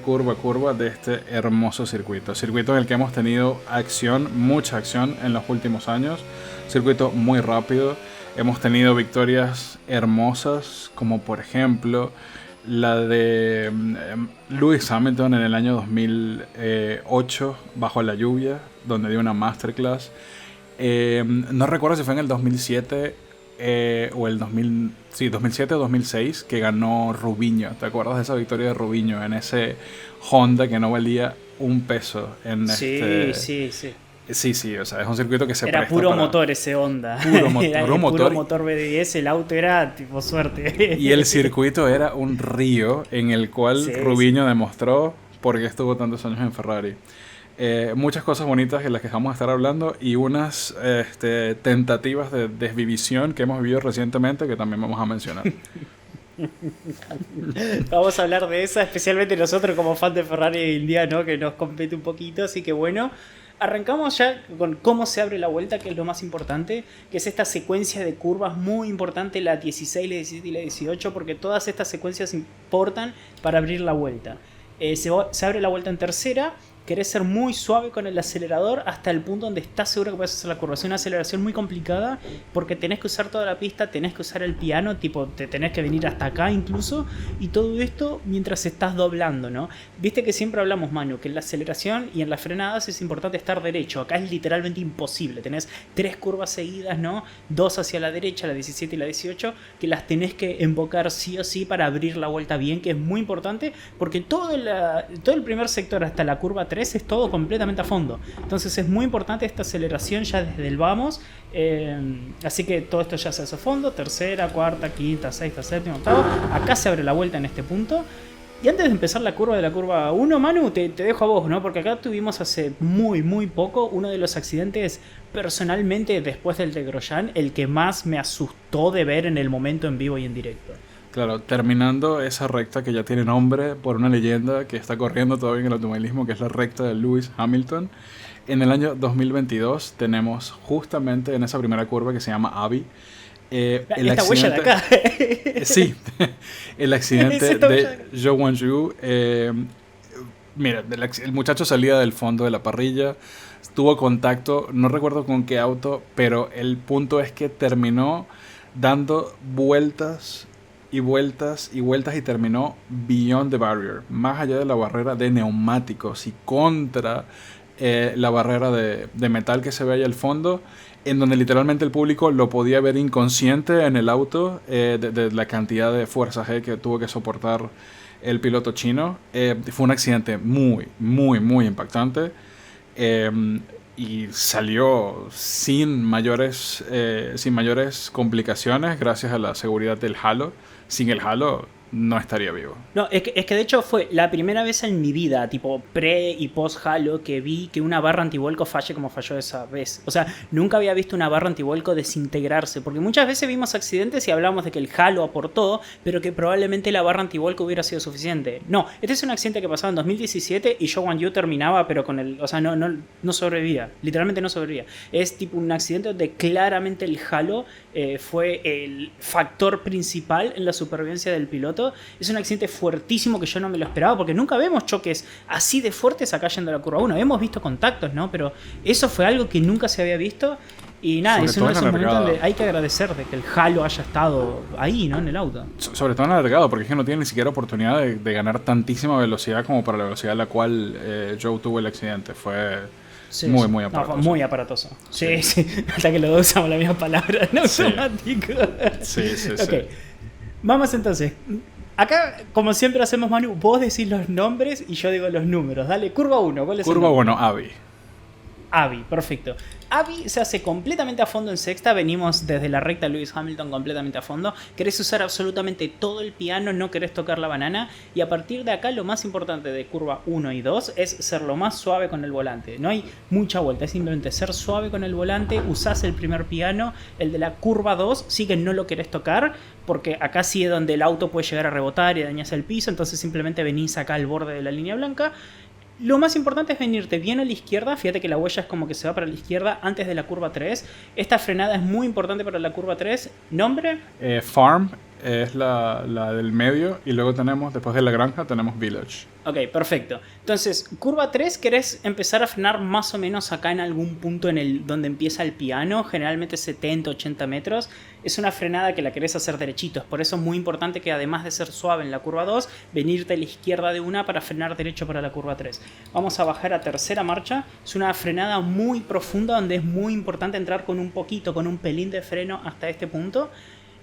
curva a curva de este hermoso circuito. Circuito en el que hemos tenido mucha acción en los últimos años. Circuito muy rápido. Hemos tenido victorias hermosas, como por ejemplo la de Lewis Hamilton en el año 2008 bajo la lluvia, donde dio una masterclass. No recuerdo si fue en el 2007 o el 2007 o 2006 que ganó Rubinho. ¿Te acuerdas de esa victoria de Rubinho en ese Honda que no valía un peso? Sí, o sea, es un circuito que se era presta puro para... motor ese Honda. Puro motor BD10, el auto era tipo suerte. Y el circuito era un río en el cual Rubinho demostró por qué estuvo tantos años en Ferrari. Muchas cosas bonitas en las que vamos a estar hablando y unas tentativas de desvivisión que hemos vivido recientemente que también vamos a mencionar. Vamos a hablar de esa, especialmente nosotros como fans de Ferrari hoy en día, ¿no? Que nos compete un poquito, así que bueno. Arrancamos ya con cómo se abre la vuelta, que es lo más importante, que es esta secuencia de curvas muy importante, la 16, la 17 y la 18, porque todas estas secuencias importan para abrir la vuelta. Se abre la vuelta en tercera. Querés ser muy suave con el acelerador hasta el punto donde estás seguro que puedes hacer la curva. Es una aceleración muy complicada porque tenés que usar toda la pista, tenés que usar el piano, tipo te tenés que venir hasta acá incluso, y todo esto mientras estás doblando, ¿no? Viste que siempre hablamos, Manu, que en la aceleración y en las frenadas es importante estar derecho. Acá es literalmente imposible. Tenés 3 curvas seguidas, ¿no? 2 hacia la derecha, la 17 y la 18, que las tenés que embocar sí o sí para abrir la vuelta bien, que es muy importante porque todo el primer sector hasta la curva 3 es todo completamente a fondo. Entonces es muy importante esta aceleración ya desde el vamos. Así que todo esto ya se hace a fondo. Tercera, cuarta, quinta, sexta, séptima, octava. Acá se abre la vuelta en este punto. Y antes de empezar la curva de la curva 1, Manu, te dejo a vos, ¿no? Porque acá tuvimos hace muy poco uno de los accidentes, personalmente, después del de Grosjean, el que más me asustó de ver en el momento en vivo y en directo. Claro, terminando esa recta que ya tiene nombre por una leyenda que está corriendo todavía en el automovilismo, que es la recta de Lewis Hamilton. En el año 2022 tenemos justamente en esa primera curva que se llama Abbey, esta huella de acá. Sí, el accidente de Zhou Guanyu. Mira, el muchacho salía del fondo de la parrilla, tuvo contacto, no recuerdo con qué auto, pero el punto es que terminó dando vueltas y terminó beyond the barrier, más allá de la barrera de neumáticos y contra la barrera de metal que se ve ahí al fondo, en donde literalmente el público lo podía ver inconsciente en el auto de la cantidad de fuerza G que tuvo que soportar el piloto chino. Fue un accidente muy impactante. Y salió sin mayores complicaciones gracias a la seguridad del halo. Sin el halo no estaría vivo. No, es que de hecho fue la primera vez en mi vida, tipo pre y post Halo, que vi que una barra antivuelco falle como falló esa vez. O sea, nunca había visto una barra antivuelco desintegrarse, porque muchas veces vimos accidentes y hablamos de que el Halo aportó, pero que probablemente la barra antivuelco hubiera sido suficiente. No, este es un accidente que pasaba en 2017 y Shogun Yu terminaba, pero con el... O sea, no sobrevivía, literalmente no sobrevivía. Es tipo un accidente donde claramente el Halo fue el factor principal en la supervivencia del piloto. Es un accidente fuertísimo que yo no me lo esperaba, porque nunca vemos choques así de fuertes acá yendo a la curva 1. Hemos visto contactos, ¿no? Pero eso fue algo que nunca se había visto. Y nada, es uno de esos momentos donde hay que agradecer de que el Halo haya estado ahí, ¿no? En el auto. Sobre todo en el alargado, porque es que no tiene ni siquiera oportunidad de ganar tantísima velocidad como para la velocidad a la cual Joe tuvo el accidente. Fue... Sí, muy aparatoso. No, muy aparatoso. Sí. Hasta que los dos usamos la misma palabra en automático. Sí. Ok. Vamos entonces. Acá, como siempre hacemos, Manu, vos decís los nombres y yo digo los números. Dale, curva 1. ¿Cuál es curva 1, Abby. Abby, perfecto. Abby se hace completamente a fondo en sexta. Venimos desde la recta Lewis Hamilton completamente a fondo. Querés usar absolutamente todo el piano, no querés tocar la banana. Y a partir de acá lo más importante de curva 1 y 2 es ser lo más suave con el volante. No hay mucha vuelta, es simplemente ser suave con el volante. Usás el primer piano. El de la curva 2 sí que no lo querés tocar, porque acá sí es donde el auto puede llegar a rebotar y dañas el piso. Entonces simplemente venís acá al borde de la línea blanca. Lo más importante es venirte bien a la izquierda. Fíjate que la huella es como que se va para la izquierda antes de la curva 3. Esta frenada es muy importante para la curva 3. ¿Nombre? Farm es la del medio. Y luego tenemos, después de la granja, tenemos Village. Ok, perfecto. Entonces, curva 3, querés empezar a frenar más o menos acá en algún punto donde empieza el piano, generalmente 70, 80 metros. Es una frenada que la querés hacer derechito. Por eso es muy importante que, además de ser suave en la curva 2, venirte a la izquierda de una para frenar derecho para la curva 3. Vamos a bajar a tercera marcha. Es una frenada muy profunda donde es muy importante entrar con un pelín de freno hasta este punto.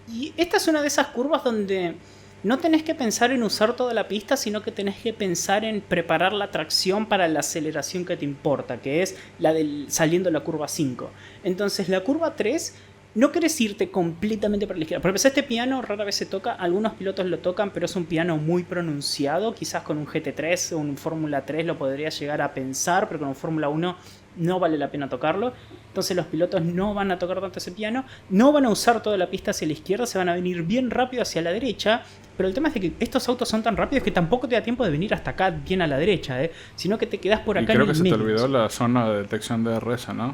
Y esta es una de esas curvas donde no tenés que pensar en usar toda la pista, sino que tenés que pensar en preparar la tracción para la aceleración que te importa, que es la del saliendo la curva 5. Entonces la curva 3 no querés irte completamente para la izquierda. Por empezar, este piano rara vez se toca, algunos pilotos lo tocan, pero es un piano muy pronunciado. Quizás con un GT3 o un Fórmula 3 lo podrías llegar a pensar, pero con un Fórmula 1 no vale la pena tocarlo. Entonces los pilotos no van a tocar tanto ese piano, no van a usar toda la pista hacia la izquierda, se van a venir bien rápido hacia la derecha. Pero el tema es de que estos autos son tan rápidos que tampoco te da tiempo de venir hasta acá bien a la derecha, sino que te quedás por acá. Y creo que se te olvidó la zona de detección de DRS, ¿no?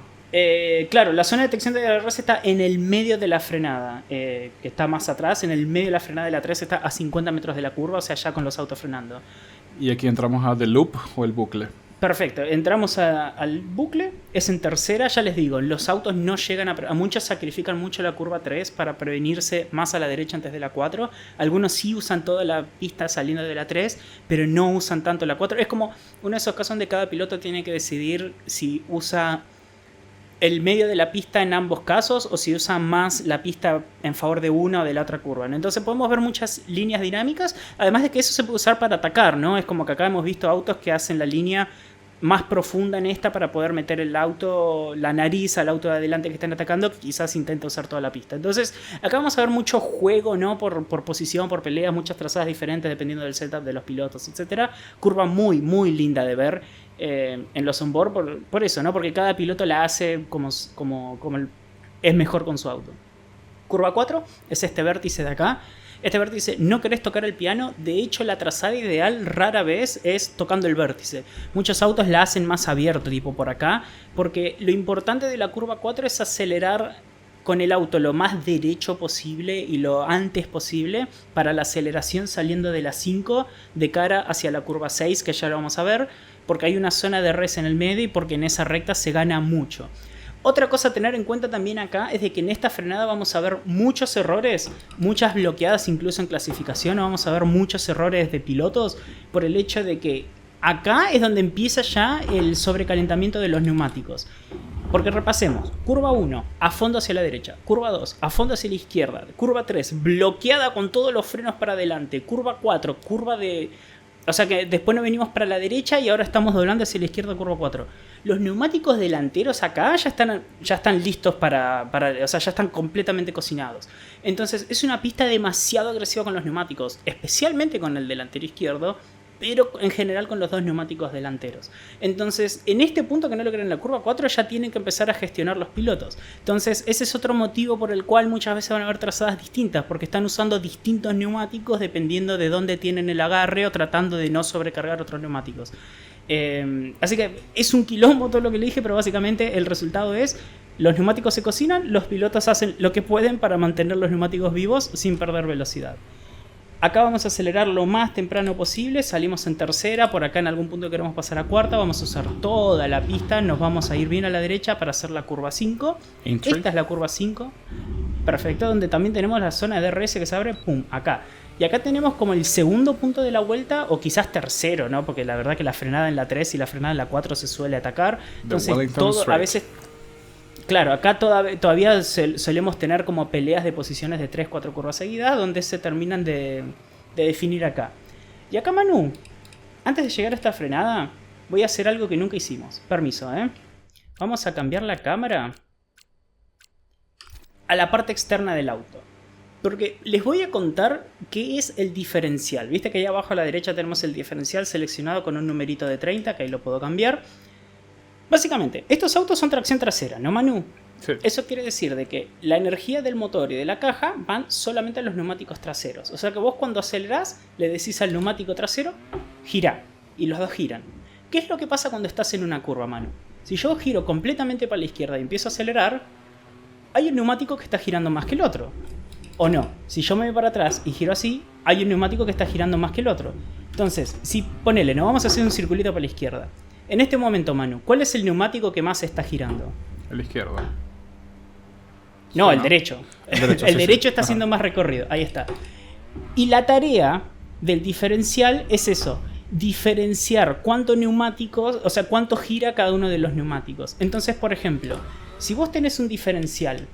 Claro, la zona de detección de DRS está en el medio de la frenada, que está más atrás. En el medio de la frenada de la 3 está a 50 metros de la curva, o sea, ya con los autos frenando. Y aquí entramos a The Loop o el bucle. Perfecto, entramos al bucle, es en tercera. Ya les digo, los autos no llegan a muchos sacrifican mucho la curva 3 para prevenirse más a la derecha antes de la 4. Algunos sí usan toda la pista saliendo de la 3, pero no usan tanto la 4. Es como uno de esos casos donde cada piloto tiene que decidir si usa el medio de la pista en ambos casos o si usa más la pista en favor de una o de la otra curva, ¿no? Entonces podemos ver muchas líneas dinámicas, además de que eso se puede usar para atacar, ¿no? Es como que acá hemos visto autos que hacen la línea más profunda en esta para poder meter el auto, la nariz al auto de adelante que están atacando, que quizás intenta usar toda la pista. Entonces acá vamos a ver mucho juego, ¿no? Por posición, por peleas, muchas trazadas diferentes dependiendo del setup de los pilotos, etc. Curva muy, muy linda de ver en los onboard por eso, ¿no? Porque cada piloto la hace como es mejor con su auto. Curva 4 es este vértice de acá. Este vértice no querés tocar el piano. De hecho, la trazada ideal rara vez es tocando el vértice. Muchos autos la hacen más abierto, tipo por acá, porque lo importante de la curva 4 es acelerar con el auto lo más derecho posible y lo antes posible para la aceleración saliendo de la 5 de cara hacia la curva 6, que ya lo vamos a ver, porque hay una zona de res en el medio y porque en esa recta se gana mucho. Otra cosa a tener en cuenta también acá es de que en esta frenada vamos a ver muchos errores, muchas bloqueadas incluso en clasificación, vamos a ver muchos errores de pilotos por el hecho de que acá es donde empieza ya el sobrecalentamiento de los neumáticos. Porque repasemos, curva 1, a fondo hacia la derecha, curva 2, a fondo hacia la izquierda, curva 3, bloqueada con todos los frenos para adelante, curva 4, curva de O sea que después nos venimos para la derecha y ahora estamos doblando hacia la izquierda, curva 4. Los neumáticos delanteros acá ya están listos o sea, ya están completamente cocinados. Entonces es una pista demasiado agresiva con los neumáticos, especialmente con el delantero izquierdo, pero en general con los dos neumáticos delanteros. Entonces, en este punto que no lo creen en la curva 4, ya tienen que empezar a gestionar los pilotos. Entonces, ese es otro motivo por el cual muchas veces van a haber trazadas distintas, porque están usando distintos neumáticos dependiendo de dónde tienen el agarre o tratando de no sobrecargar otros neumáticos. Así que es un quilombo todo lo que le dije, pero básicamente el resultado es: los neumáticos se cocinan, los pilotos hacen lo que pueden para mantener los neumáticos vivos sin perder velocidad. Acá vamos a acelerar lo más temprano posible, salimos en tercera, por acá en algún punto queremos pasar a cuarta, vamos a usar toda la pista, nos vamos a ir bien a la derecha para hacer la curva 5. Esta es la curva 5, perfecto, donde también tenemos la zona de DRS que se abre, pum, acá. Y acá tenemos como el segundo punto de la vuelta, o quizás tercero, ¿no? Porque la verdad que la frenada en la 3 y la frenada en la 4 se suele atacar, entonces todo, a veces... Claro, acá todavía solemos tener como peleas de posiciones de 3-4 curvas seguidas donde se terminan de definir acá. Y acá, Manu, antes de llegar a esta frenada, voy a hacer algo que nunca hicimos. Permiso, ¿eh? Vamos a cambiar la cámara a la parte externa del auto. Porque les voy a contar qué es el diferencial. Viste que ahí abajo a la derecha tenemos el diferencial seleccionado con un numerito de 30, que ahí lo puedo cambiar. Básicamente, estos autos son tracción trasera, ¿no, Manu? Sí. Eso quiere decir de que la energía del motor y de la caja van solamente a los neumáticos traseros. O sea que vos cuando acelerás le decís al neumático trasero, gira, y los dos giran. ¿Qué es lo que pasa cuando estás en una curva, Manu? Si yo giro completamente para la izquierda y empiezo a acelerar, hay un neumático que está girando más que el otro. O no, si yo me voy para atrás y giro así, hay un neumático que está girando más que el otro. Entonces, si ponele, nos vamos a hacer un circulito para la izquierda. En este momento, Manu, ¿cuál es el neumático que más está girando? El izquierdo. No, el derecho. El derecho está haciendo más recorrido. Ahí está. Y la tarea del diferencial es eso: diferenciar cuánto neumáticos, o sea, cuánto gira cada uno de los neumáticos. Entonces, por ejemplo, si vos tenés un diferencial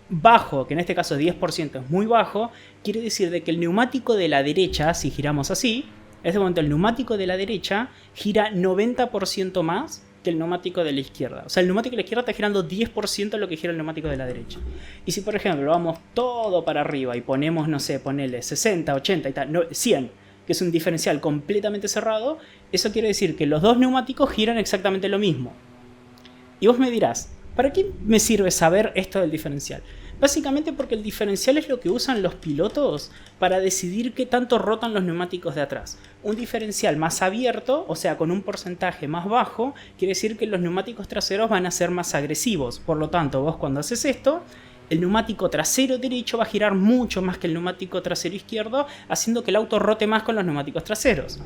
bajo, que en este caso 10% es muy bajo, quiere decir de que el neumático de la derecha, si giramos así, en este momento el neumático de la derecha gira 90% más que el neumático de la izquierda. O sea, el neumático de la izquierda está girando 10% de lo que gira el neumático de la derecha. Y si, por ejemplo, vamos todo para arriba y ponemos, no sé, ponele 60, 80 y tal, 100, que es un diferencial completamente cerrado, eso quiere decir que los dos neumáticos giran exactamente lo mismo. Y vos me dirás, ¿para qué me sirve saber esto del diferencial? Básicamente porque el diferencial es lo que usan los pilotos para decidir qué tanto rotan los neumáticos de atrás. Un diferencial más abierto, o sea, con un porcentaje más bajo, quiere decir que los neumáticos traseros van a ser más agresivos. Por lo tanto, vos cuando haces esto, el neumático trasero derecho va a girar mucho más que el neumático trasero izquierdo, haciendo que el auto rote más con los neumáticos traseros.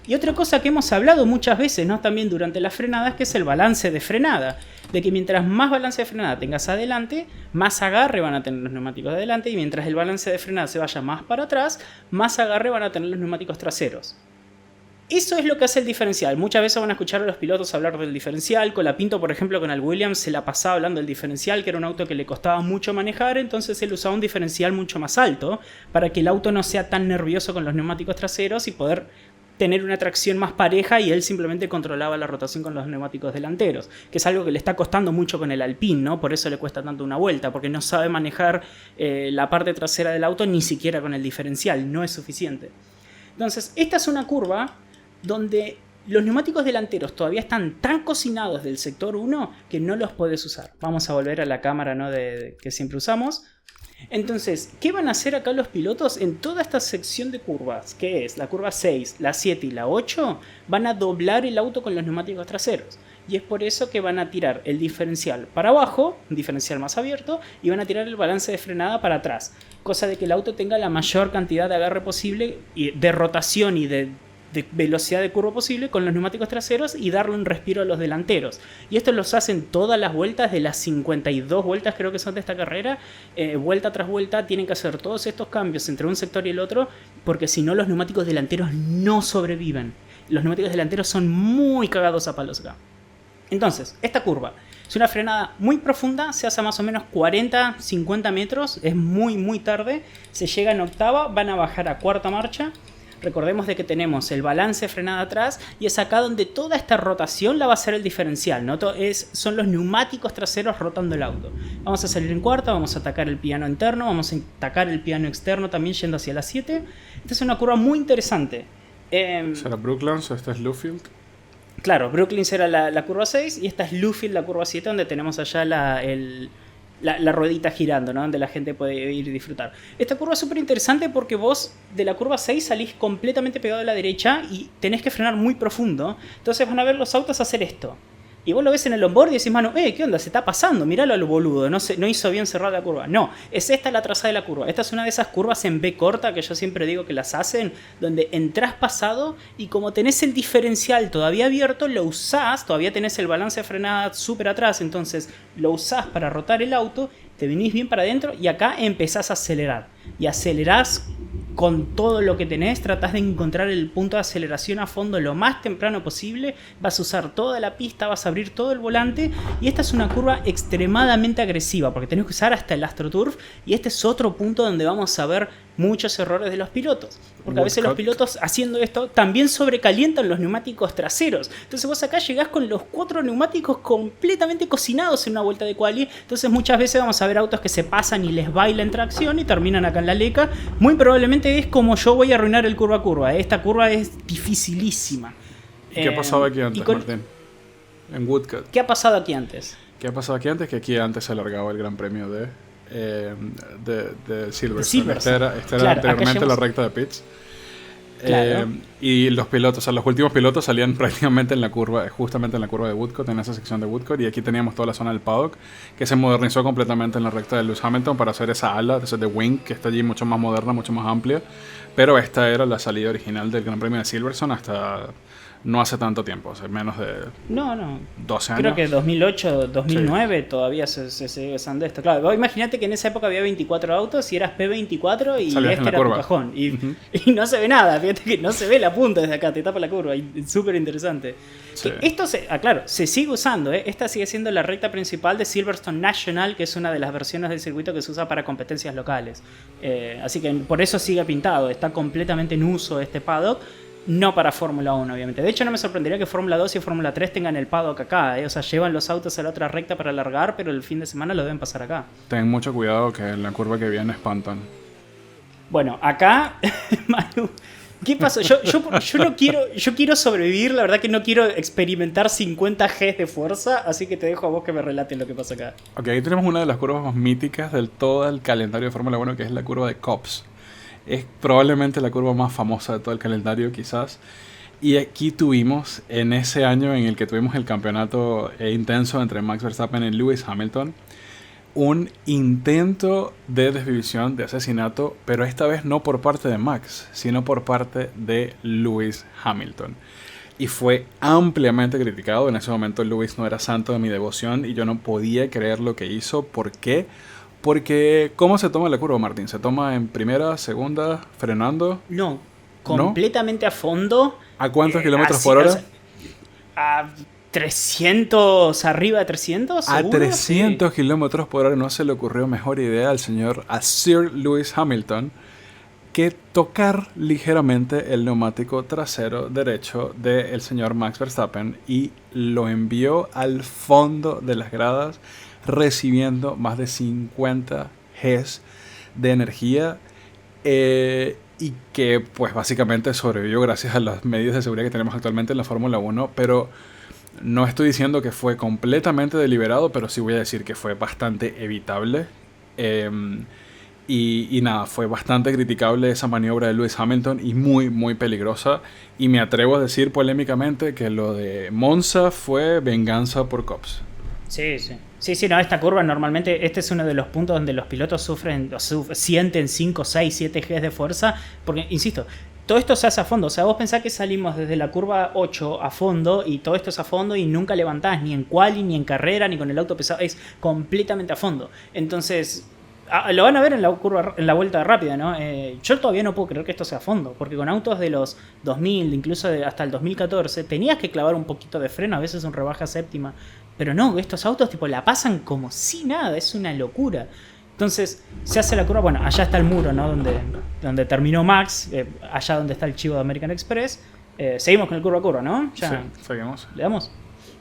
Y otra cosa que hemos hablado muchas veces, ¿no?, también durante las frenadas, que es el balance de frenada. De que mientras más balance de frenada tengas adelante, más agarre van a tener los neumáticos de adelante, y mientras el balance de frenada se vaya más para atrás, más agarre van a tener los neumáticos traseros. Eso es lo que hace el diferencial. Muchas veces van a escuchar a los pilotos hablar del diferencial. Colapinto, por ejemplo, con el Williams se la pasaba hablando del diferencial, que era un auto que le costaba mucho manejar, entonces él usaba un diferencial mucho más alto para que el auto no sea tan nervioso con los neumáticos traseros y poder tener una tracción más pareja, y él simplemente controlaba la rotación con los neumáticos delanteros, que es algo que le está costando mucho con el Alpine, ¿no? Por eso le cuesta tanto una vuelta, porque no sabe manejar la parte trasera del auto ni siquiera con el diferencial, no es suficiente. Entonces, esta es una curva donde los neumáticos delanteros todavía están tan cocinados del sector 1 que no los puedes usar. Vamos a volver a la cámara, ¿no?, que siempre usamos. Entonces, ¿qué van a hacer acá los pilotos en toda esta sección de curvas? Que es la curva 6, la 7 y la 8, van a doblar el auto con los neumáticos traseros. Y es por eso que van a tirar el diferencial para abajo, un diferencial más abierto, y van a tirar el balance de frenada para atrás. Cosa de que el auto tenga la mayor cantidad de agarre posible, y de rotación y de velocidad de curva posible con los neumáticos traseros, y darle un respiro a los delanteros. Y esto los hacen todas las vueltas, de las 52 vueltas creo que son de esta carrera, vuelta tras vuelta tienen que hacer todos estos cambios entre un sector y el otro, porque si no los neumáticos delanteros no sobreviven. Los neumáticos delanteros son muy cagados a palos acá. Entonces, esta curva es una frenada muy profunda, se hace a más o menos 40-50 metros, es muy tarde, se llega en octava, van a bajar a cuarta marcha. recordemos de que tenemos el balance de frenada atrás y es acá donde toda esta rotación la va a hacer el diferencial, ¿no? Son los neumáticos traseros rotando el auto. Vamos a salir en cuarta, vamos a atacar el piano interno, vamos a atacar el piano externo también yendo hacia la 7. Esta es una curva muy interesante. ¿Será Brooklands o esta es Luffield? Claro, Brooklyn será la curva 6 y esta es Luffield, la curva 7, donde tenemos allá la ruedita girando, ¿no? Donde la gente puede ir y disfrutar. Esta curva es súper interesante porque vos de la curva 6 salís completamente pegado a la derecha y tenés que frenar muy profundo. Entonces van a ver los autos hacer esto. Y vos lo ves en el onboard y decís, mano, ¿qué onda? Se está pasando, miralo a lo boludo, no hizo bien cerrar la curva. No, es esta la trazada de la curva. Esta es una de esas curvas en B corta que yo siempre digo que las hacen, donde entrás pasado y como tenés el diferencial todavía abierto, lo usás, todavía tenés el balance de frenada súper atrás, entonces lo usás para rotar el auto, te venís bien para adentro y acá empezás a acelerar. Y acelerás con todo lo que tenés, tratás de encontrar el punto de aceleración a fondo lo más temprano posible, vas a usar toda la pista, vas a abrir todo el volante y esta es una curva extremadamente agresiva porque tenés que usar hasta el AstroTurf y este es otro punto donde vamos a ver muchos errores de los pilotos, porque a veces los pilotos haciendo esto también sobrecalientan los neumáticos traseros, entonces vos acá llegás con los 4 neumáticos completamente cocinados en una vuelta de quali, entonces muchas veces vamos a ver autos que se pasan y les baila en tracción y terminan acá en la leca. Muy probablemente es como yo voy a arruinar el curva a curva, esta curva es dificilísima. ¿Qué ha pasado aquí antes, Martín? En Woodcut. ¿Qué ha pasado aquí antes? ¿Qué ha pasado aquí antes? Que aquí antes se alargaba el Gran Premio de Silverstone. Esta era claro, anteriormente la recta de pits. Claro. Y los pilotos, o sea, los últimos pilotos salían prácticamente en la curva, justamente en la curva de Woodcote, en esa sección de Woodcote, y aquí teníamos toda la zona del paddock, que se modernizó completamente en la recta de Lewis Hamilton para hacer esa ala, esa de wing, que está allí mucho más moderna, mucho más amplia, pero esta era la salida original del Gran Premio de Silverstone hasta no hace tanto tiempo, o sea, menos de 12 años. Creo que 2008, 2009 sí. Todavía se sigue usando esto. Claro, vos imagínate que en esa época había 24 autos y eras P24 y salías este era curva. Tu cajón. Y no se ve nada, fíjate que no se ve la punta desde acá, te tapa la curva. Es súper interesante. Sí. Esto se sigue usando, ¿eh? Esta sigue siendo la recta principal de Silverstone National, que es una de las versiones del circuito que se usa para competencias locales. Así que por eso sigue pintado, está completamente en uso este paddock. No para Fórmula 1, obviamente. De hecho, no me sorprendería que Fórmula 2 y Fórmula 3 tengan el paddock acá. O sea, llevan los autos a la otra recta para alargar, pero el fin de semana lo deben pasar acá. Ten mucho cuidado que en la curva que viene espantan. Bueno, acá, Manu, ¿qué pasó? Yo quiero sobrevivir, la verdad que no quiero experimentar 50 Gs de fuerza, así que te dejo a vos que me relates lo que pasa acá. Ok, aquí tenemos una de las curvas más míticas del todo el calendario de Fórmula 1, que es la curva de Copse. Es probablemente la curva más famosa de todo el calendario, quizás. Y aquí tuvimos, en ese año en el que tuvimos el campeonato intenso entre Max Verstappen y Lewis Hamilton, un intento de desvivisión, de asesinato, pero esta vez no por parte de Max, sino por parte de Lewis Hamilton. Y fue ampliamente criticado. En ese momento Lewis no era santo de mi devoción y yo no podía creer lo que hizo. ¿Por qué? Porque, ¿cómo se toma la curva, Martín? ¿Se toma en primera, segunda, frenando? No, completamente ¿no? A fondo. ¿A cuántos kilómetros por hora? A 300, arriba de 300. ¿seguro? A 300 sí. Kilómetros por hora. No se le ocurrió mejor idea a Sir Lewis Hamilton que tocar ligeramente el neumático trasero derecho del señor Max Verstappen y lo envió al fondo de las gradas, recibiendo más de 50 Gs de energía y que pues básicamente sobrevivió gracias a las medidas de seguridad que tenemos actualmente en la Fórmula 1, pero no estoy diciendo que fue completamente deliberado, pero sí voy a decir que fue bastante evitable. Y nada, fue bastante criticable esa maniobra de Lewis Hamilton y muy, muy peligrosa. Y me atrevo a decir polémicamente que lo de Monza fue venganza por Copse. Sí, no, esta curva normalmente, este es uno de los puntos donde los pilotos sienten 5, 6, 7 Gs de fuerza, porque, insisto, todo esto se hace a fondo. O sea, vos pensás que salimos desde la curva 8 a fondo y todo esto es a fondo y nunca levantás ni en quali, ni en carrera, ni con el auto pesado, es completamente a fondo. Entonces, lo van a ver en la curva, en la vuelta rápida, ¿no? Yo todavía no puedo creer que esto sea a fondo, porque con autos de los 2000, incluso hasta el 2014, tenías que clavar un poquito de freno, a veces un rebaja séptima. Pero no, estos autos tipo la pasan como si nada, es una locura. Entonces se hace la curva, bueno, allá está el muro, ¿no? Donde terminó Max, allá donde está el chivo de American Express. Seguimos con el curva a curva, ¿no? Ya. Sí, seguimos. ¿Le damos?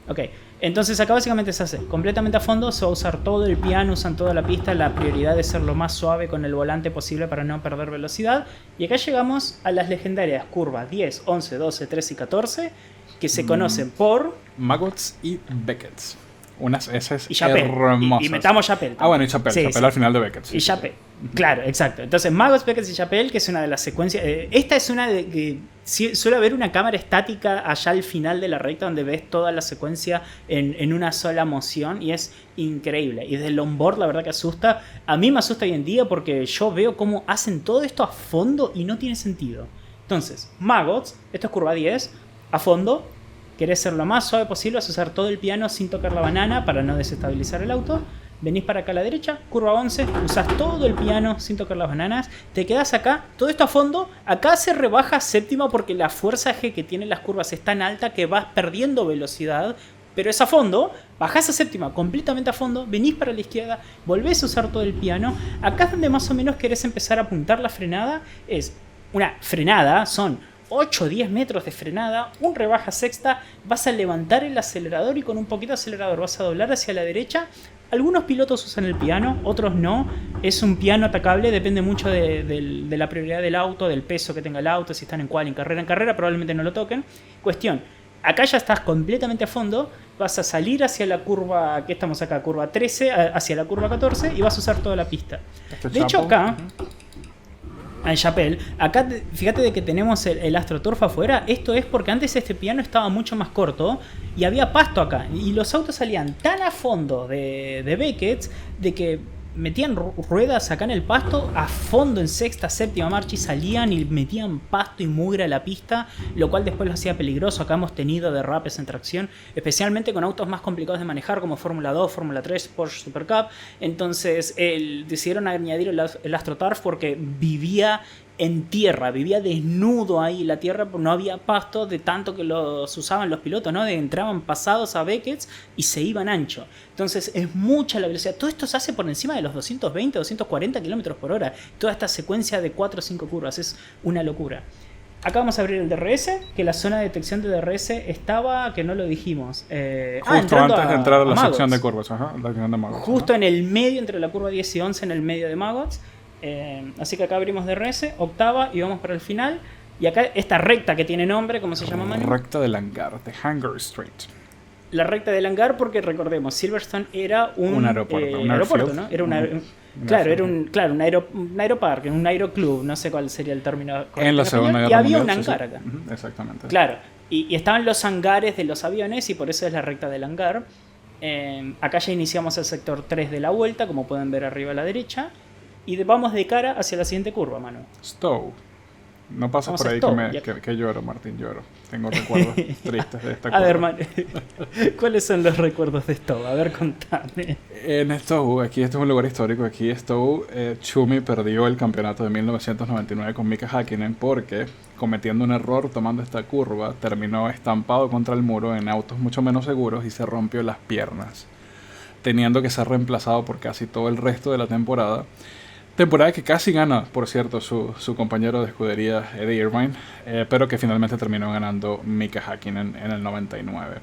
Ok. Entonces acá básicamente se hace completamente a fondo, se va a usar todo el piano, usan toda la pista, la prioridad es ser lo más suave con el volante posible para no perder velocidad. Y acá llegamos a las legendarias curvas 10, 11, 12, 13 y 14, que se conocen por... Maggots y Becketts. Unas S y Chapelle. hermosas. Y metamos Chapelle. Ah, bueno, y Chapelle. Sí, Chapelle sí. al final de Beckett. Sí. Y Chapelle. Claro, exacto. Entonces, Maggots, Beckett y Chapelle, que es una de las secuencias... esta es una de que suele haber una cámara estática allá al final de la recta donde ves toda la secuencia en una sola moción y es increíble. Y desde el onboard la verdad que asusta. A mí me asusta hoy en día porque yo veo cómo hacen todo esto a fondo y no tiene sentido. Entonces, Maggots, esto es curva 10, a fondo. Querés ser lo más suave posible, vas a usar todo el piano sin tocar la banana para no desestabilizar el auto. Venís para acá a la derecha, curva 11, usás todo el piano sin tocar las bananas. Te quedás acá, todo esto a fondo. Acá se rebaja a séptima porque la fuerza G que tienen las curvas es tan alta que vas perdiendo velocidad. Pero es a fondo, bajás a séptima completamente a fondo, venís para la izquierda, volvés a usar todo el piano. Acá es donde más o menos querés empezar a apuntar la frenada. Es una frenada, son 8 o 10 metros de frenada, un rebaja sexta, vas a levantar el acelerador y con un poquito de acelerador vas a doblar hacia la derecha. Algunos pilotos usan el piano, otros no. Es un piano atacable, depende mucho de la prioridad del auto, del peso que tenga el auto, si están en quali, en carrera probablemente no lo toquen. Cuestión, acá ya estás completamente a fondo, vas a salir hacia la curva, que estamos acá, curva 13, hacia la curva 14 y vas a usar toda la pista. De hecho acá... En Chapelle, acá fíjate de que tenemos el AstroTurf afuera. Esto es porque antes este piano estaba mucho más corto y había pasto acá. Y los autos salían tan a fondo de Beckett de que metían ruedas acá en el pasto a fondo en sexta, séptima marcha y salían y metían pasto y mugre a la pista, lo cual después lo hacía peligroso. Acá hemos tenido derrapes en tracción, especialmente con autos más complicados de manejar como Fórmula 2, Fórmula 3, Porsche Super Cup. Entonces decidieron añadir el AstroTurf porque vivía en tierra, vivía desnudo ahí la tierra, no había pasto de tanto que los usaban los pilotos, ¿no? Entraban pasados a Beckett y se iban ancho. Entonces es mucha la velocidad. Todo esto se hace por encima de los 220, 240 kilómetros por hora. Toda esta secuencia de 4 o 5 curvas es una locura. Acá vamos a abrir el DRS, que la zona de detección de DRS estaba, que no lo dijimos. Justo antes de entrar a la sección de curvas, ajá, la sección de Maggots. Justo en el medio, entre la curva 10 y 11, en el medio de Maggots. Así que acá abrimos DRS, octava y vamos para el final. Y acá esta recta que tiene nombre, ¿cómo se llama, Manu? Recta del hangar, de Hangar Street. La recta del hangar porque recordemos, Silverstone era un aeropuerto, ¿no? Era un aeroparque, un aeroclub, no sé cuál sería el término correcto en la Segunda Guerra y había Mundial, un hangar sí. acá. Exactamente. Claro, y estaban los hangares de los aviones y por eso es la recta del hangar. Acá ya iniciamos el sector 3 de la vuelta, como pueden ver arriba a la derecha. Y vamos de cara hacia la siguiente curva, Manu. Stowe. No pasas por ahí que lloro, Martín, lloro. Tengo recuerdos tristes de esta curva. A ver, Manu, ¿cuáles son los recuerdos de Stowe? A ver, contame. En Stowe, aquí este es un lugar histórico. Aquí Stowe, Schumi perdió el campeonato de 1999 con Mika Häkkinen porque, cometiendo un error tomando esta curva, terminó estampado contra el muro en autos mucho menos seguros y se rompió las piernas, teniendo que ser reemplazado por casi todo el resto de la temporada. Temporada que casi gana, por cierto, su compañero de escudería Eddie Irvine, pero que finalmente terminó ganando Mika Häkkinen en el 99.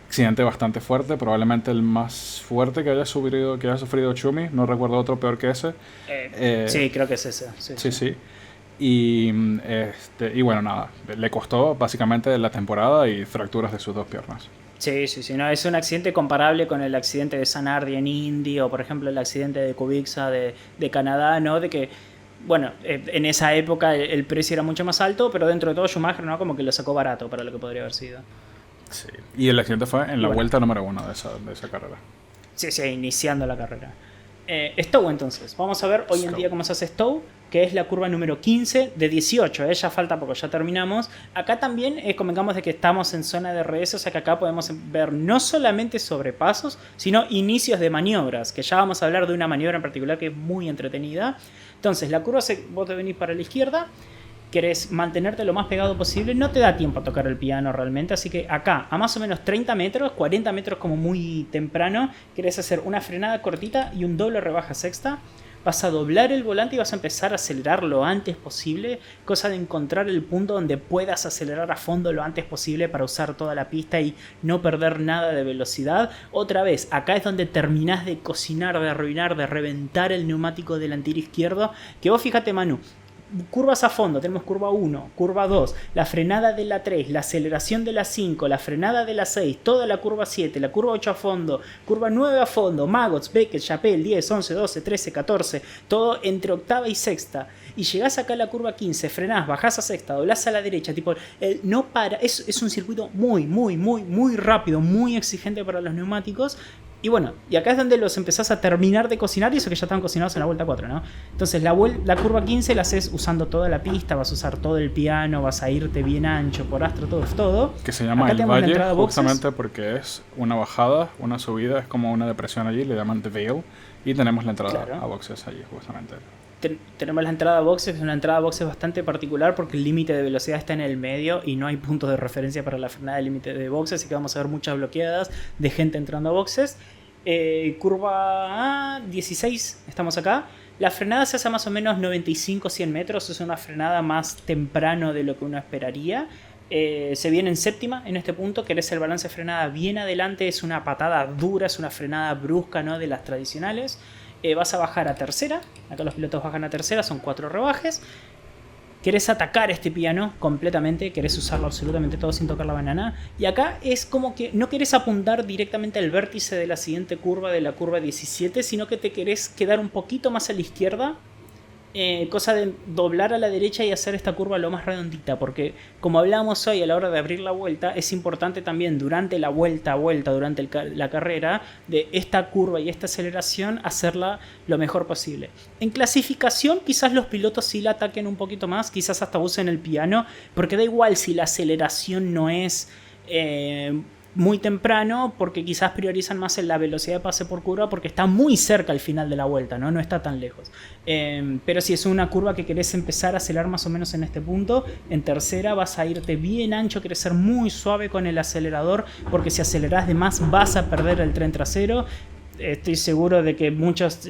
Accidente bastante fuerte, probablemente el más fuerte que haya sufrido Schumi. No recuerdo otro peor que ese. Sí, creo que es ese. Sí. Y bueno, nada, le costó básicamente la temporada y fracturas de sus dos piernas. Sí, no, es un accidente comparable con el accidente de Sanardi en Indy o por ejemplo el accidente de Kubica de Canadá, ¿no? De que, bueno, en esa época el precio era mucho más alto, pero dentro de todo Schumacher, ¿no? Como que lo sacó barato para lo que podría haber sido. Sí, y el accidente fue en la vuelta número 1 de esa carrera. Sí, iniciando la carrera. Stowe entonces, vamos a ver hoy en día cómo se hace Stowe, que es la curva número 15 de 18, ya falta poco, ya terminamos. Acá también convengamos de que estamos en zona de RS, o sea que acá podemos ver no solamente sobrepasos, sino inicios de maniobras, que ya vamos a hablar de una maniobra en particular que es muy entretenida. Entonces la curva, vos te venís para la izquierda, querés mantenerte lo más pegado posible, no te da tiempo a tocar el piano realmente, así que acá a más o menos 30 metros, 40 metros como muy temprano, querés hacer una frenada cortita y un doble rebaja sexta. vas a doblar el volante y vas a empezar a acelerar lo antes posible, cosa de encontrar el punto donde puedas acelerar a fondo lo antes posible para usar toda la pista y no perder nada de velocidad. Otra vez, acá es donde terminás de cocinar, de arruinar, de reventar el neumático delantero izquierdo, que vos fíjate, Manu, curvas a fondo, tenemos curva 1, curva 2, la frenada de la 3, la aceleración de la 5, la frenada de la 6, toda la curva 7, la curva 8 a fondo, curva 9 a fondo, Maggots, Beckett, Chapelle, 10, 11, 12, 13, 14, todo entre octava y sexta. Y llegás acá a la curva 15, frenás, bajás a sexta, doblás a la derecha, tipo, no para, es un circuito muy rápido, muy exigente para los neumáticos. Y bueno, y acá es donde los empezás a terminar de cocinar, y eso que ya estaban cocinados en la vuelta 4, ¿no? Entonces la curva 15 la haces usando toda la pista, vas a usar todo el piano, vas a irte bien ancho por Astro, todo. Que se llama el Valle justamente porque es una bajada, una subida, es como una depresión allí, le llaman The Vale, y tenemos la entrada a boxes allí justamente. Tenemos la entrada a boxes, es una entrada a boxes bastante particular porque el límite de velocidad está en el medio y no hay puntos de referencia para la frenada del límite de boxes, así que vamos a ver muchas bloqueadas de gente entrando a boxes. Curva 16, estamos acá. La frenada se hace más o menos 95-100 metros, es una frenada más temprano de lo que uno esperaría. Se viene en séptima en este punto, querés el balance de frenada bien adelante, es una patada dura, es una frenada brusca, ¿no?, de las tradicionales. Vas a bajar a tercera, acá los pilotos bajan a tercera, son 4 rebajes. Querés atacar este piano completamente, querés usarlo absolutamente todo sin tocar la banana. Y acá es como que no querés apuntar directamente al vértice de la siguiente curva, de la curva 17, sino que te querés quedar un poquito más a la izquierda. Cosa de doblar a la derecha y hacer esta curva lo más redondita, porque como hablábamos hoy a la hora de abrir la vuelta, es importante también durante la vuelta durante la carrera, de esta curva y esta aceleración hacerla lo mejor posible. En clasificación quizás los pilotos sí la ataquen un poquito más, quizás hasta usen el piano, porque da igual si la aceleración no es muy temprano, porque quizás priorizan más en la velocidad de pase por curva porque está muy cerca al final de la vuelta, no está tan lejos. Pero si es una curva que querés empezar a acelerar más o menos en este punto, en tercera vas a irte bien ancho, querés ser muy suave con el acelerador, porque si acelerás de más vas a perder el tren trasero. Estoy seguro de que muchos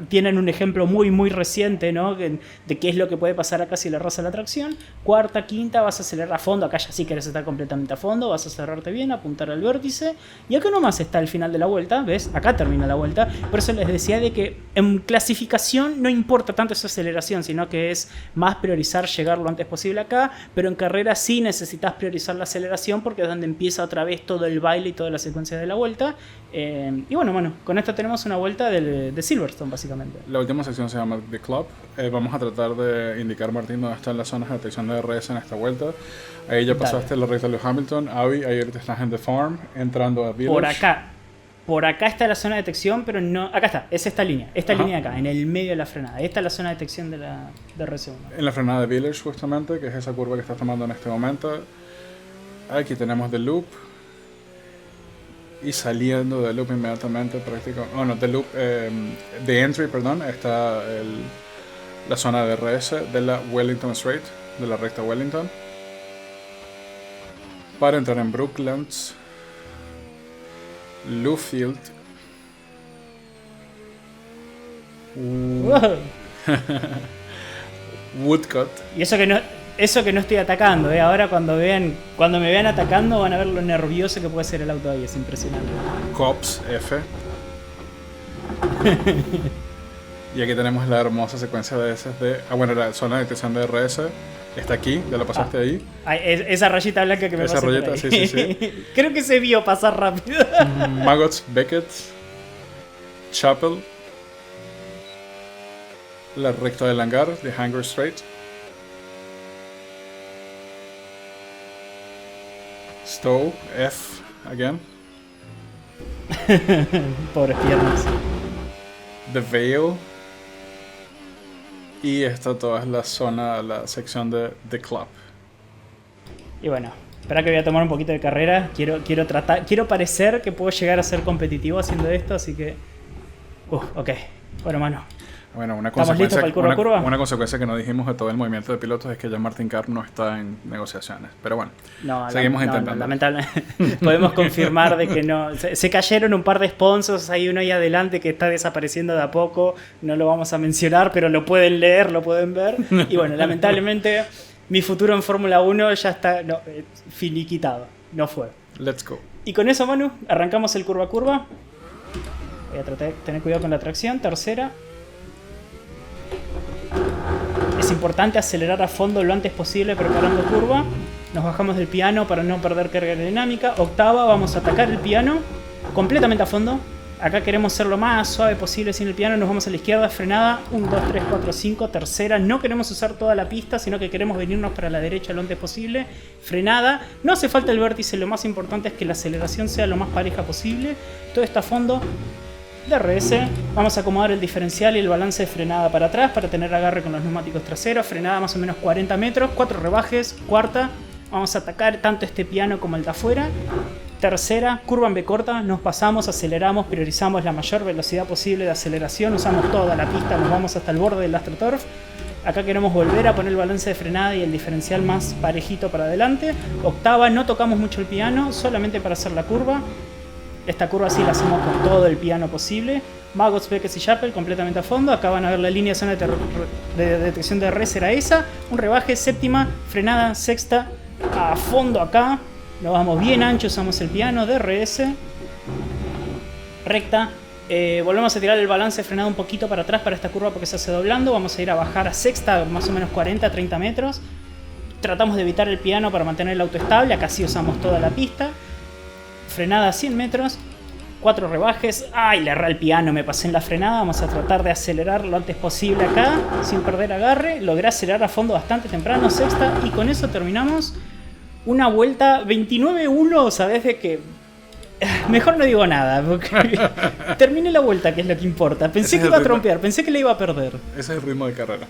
tienen un ejemplo muy reciente, ¿no?, de qué es lo que puede pasar acá si le rozas la tracción. Cuarta, quinta, vas a acelerar a fondo. Acá ya sí querés estar completamente a fondo, vas a cerrarte bien, apuntar al vértice. Y acá nomás está el final de la vuelta, ¿ves? Acá termina la vuelta. Por eso les decía de que en clasificación no importa tanto esa aceleración, sino que es más priorizar llegar lo antes posible acá. Pero en carrera sí necesitas priorizar la aceleración porque es donde empieza otra vez todo el baile y toda la secuencia de la vuelta. Y bueno, con esto tenemos una vuelta de Silverstone, básicamente. La última sección se llama The Club. Vamos a tratar de indicar, Martín, dónde están las zonas de detección de DRS en esta vuelta. Ahí ya pasaste la recta de Hamilton. Avi, ahí ahorita estás en The Farm, entrando a Village. Por acá está la zona de detección, pero no... Acá está, es esta línea de acá, en el medio de la frenada. Esta es la zona de detección de la DRS1. En la frenada de Village, justamente, que es esa curva que estás tomando en este momento. Aquí tenemos The Loop. Y saliendo del loop inmediatamente, de entry, perdón, está la zona de DRS de la Wellington Straight, de la recta Wellington. Para entrar en Brooklands, Luffield, Woodcut. Y eso que no estoy atacando, ahora cuando me vean atacando van a ver lo nervioso que puede ser el auto ahí, es impresionante. Cops F. Y aquí tenemos la hermosa secuencia de esas la zona de detección de DRS está aquí, ya la pasaste ahí. Esa rayita blanca que me pasó. Esa rayita, sí. Creo que se vio pasar rápido. Maggots, Beckett, Chapel, la recta del hangar de Hangar Straight. Stowe, F, again. Pobres piernas. The Vale. Y esta toda es la sección de The Club. Y bueno, espera que voy a tomar un poquito de carrera. Quiero parecer que puedo llegar a ser competitivo haciendo esto, así que... ok. Bueno, mano. Bueno, una ¿Estamos listos para el curva a curva? Una consecuencia que no dijimos de todo el movimiento de pilotos es que ya Martin Carr no está en negociaciones. Pero bueno, seguimos intentando. No, lamentablemente podemos confirmar de que no. Se cayeron un par de sponsors, hay uno ahí adelante que está desapareciendo de a poco. No lo vamos a mencionar, pero lo pueden leer, lo pueden ver. Y bueno, lamentablemente mi futuro en Fórmula 1 ya está finiquitado. No fue. Let's go. Y con eso, Manu, arrancamos el curva a curva. Voy a tratar de tener cuidado con la tracción. Tercera. Es importante acelerar a fondo lo antes posible preparando curva. Nos bajamos del piano para no perder carga aerodinámica. Octava, vamos a atacar el piano completamente a fondo. Acá queremos ser lo más suave posible sin el piano. Nos vamos a la izquierda, frenada. 1, 2, 3, 4, 5. Tercera, no queremos usar toda la pista, sino que queremos venirnos para la derecha lo antes posible. Frenada, no hace falta el vértice. Lo más importante es que la aceleración sea lo más pareja posible. Todo está a fondo. DRS, vamos a acomodar el diferencial y el balance de frenada para atrás para tener agarre con los neumáticos traseros. Frenada más o menos 40 metros, 4 rebajes. Cuarta, vamos a atacar tanto este piano como el de afuera. Tercera, curva en B corta, nos pasamos, aceleramos, priorizamos la mayor velocidad posible de aceleración, usamos toda la pista, nos vamos hasta el borde del AstroTurf. Acá queremos volver a poner el balance de frenada y el diferencial más parejito para adelante. Octava, no tocamos mucho el piano, solamente para hacer la curva. Esta curva sí la hacemos con todo el piano posible. Maggots, Beckes y Chappell completamente a fondo. Acá van a ver la línea de zona de detección de DRS era esa. Un rebaje, séptima, frenada, sexta, a fondo acá. Nos vamos bien ancho, usamos el piano, DRS. Recta. Volvemos a tirar el balance de frenada un poquito para atrás para esta curva porque se hace doblando. Vamos a ir a bajar a sexta, más o menos 40-30 metros. Tratamos de evitar el piano para mantener el auto estable. Acá sí usamos toda la pista. Frenada a 100 metros, 4 rebajes. ¡Ay! Le erré el piano, me pasé en la frenada. Vamos a tratar de acelerar lo antes posible acá, sin perder agarre. Logré acelerar a fondo bastante temprano, sexta. Y con eso terminamos una vuelta 29-1. Sabés de que mejor no digo nada, porque terminé la vuelta, que es lo que importa. Pensé que iba a trompear, pensé que le iba a perder. Ese es el ritmo de carrera.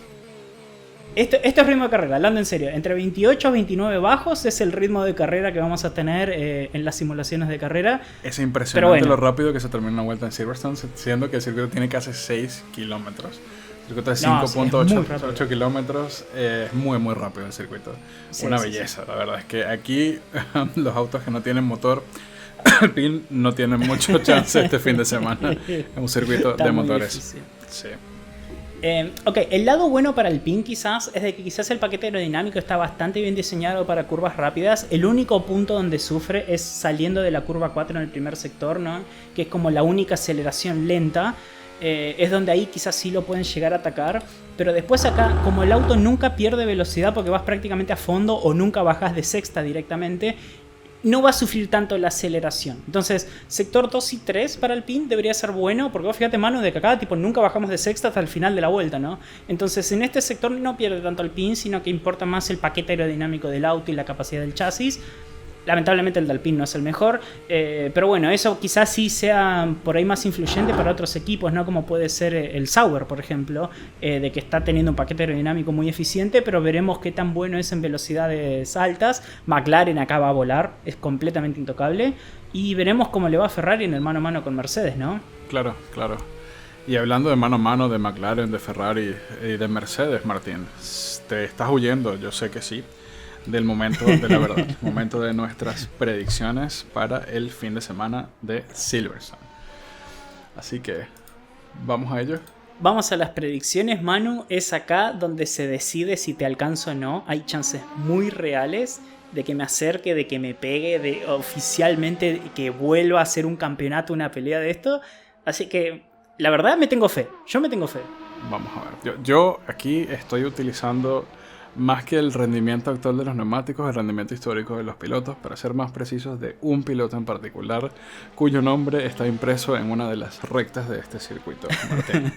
Esto es ritmo de carrera, hablando en serio. Entre 28 a 29 bajos es el ritmo de carrera que vamos a tener en las simulaciones de carrera. Es impresionante lo rápido que se termina una vuelta en Silverstone, siendo que el circuito tiene casi 6 kilómetros. El circuito de 5.8 kilómetros. Es muy, muy rápido el circuito. Sí, una belleza, la verdad. Es que aquí los autos que no tienen motor PIN no tienen mucho chance este fin de semana. Es un circuito de motores. Sí. Ok, el lado bueno para el PIN quizás es de que quizás el paquete aerodinámico está bastante bien diseñado para curvas rápidas. El único punto donde sufre es saliendo de la curva 4 en el primer sector, ¿no? Que es como la única aceleración lenta. Es donde ahí quizás sí lo pueden llegar a atacar. Pero después acá, como el auto nunca pierde velocidad porque vas prácticamente a fondo o nunca bajas de sexta directamente, no va a sufrir tanto la aceleración. Entonces, sector 2 y 3 para el PIN debería ser bueno, porque vos fíjate, Manu, de que acá tipo, nunca bajamos de sexta hasta el final de la vuelta, ¿no? Entonces, en este sector no pierde tanto el PIN, sino que importa más el paquete aerodinámico del auto y la capacidad del chasis. Lamentablemente el del PIN no es el mejor, pero bueno, eso quizás sí sea por ahí más influyente para otros equipos, ¿no? Como puede ser el Sauber, por ejemplo, de que está teniendo un paquete aerodinámico muy eficiente, pero veremos qué tan bueno es en velocidades altas. McLaren acá va a volar, es completamente intocable, y veremos cómo le va a Ferrari en el mano a mano con Mercedes, ¿no? Claro, claro. Y hablando de mano a mano de McLaren, de Ferrari y de Mercedes, Martín, ¿te estás huyendo? Yo sé que sí. Del momento de la verdad, momento de nuestras predicciones para el fin de semana de Silverstone. Así que, ¿vamos a ello? Vamos a las predicciones, Manu. Es acá donde se decide si te alcanzo o no. Hay chances muy reales de que me acerque, de que me pegue, de oficialmente que vuelva a ser un campeonato, una pelea de esto. Así que, la verdad, me tengo fe. Yo me tengo fe. Vamos a ver. Yo aquí estoy utilizando más que el rendimiento actual de los neumáticos, el rendimiento histórico de los pilotos, para ser más precisos, de un piloto en particular, cuyo nombre está impreso en una de las rectas de este circuito, Martín.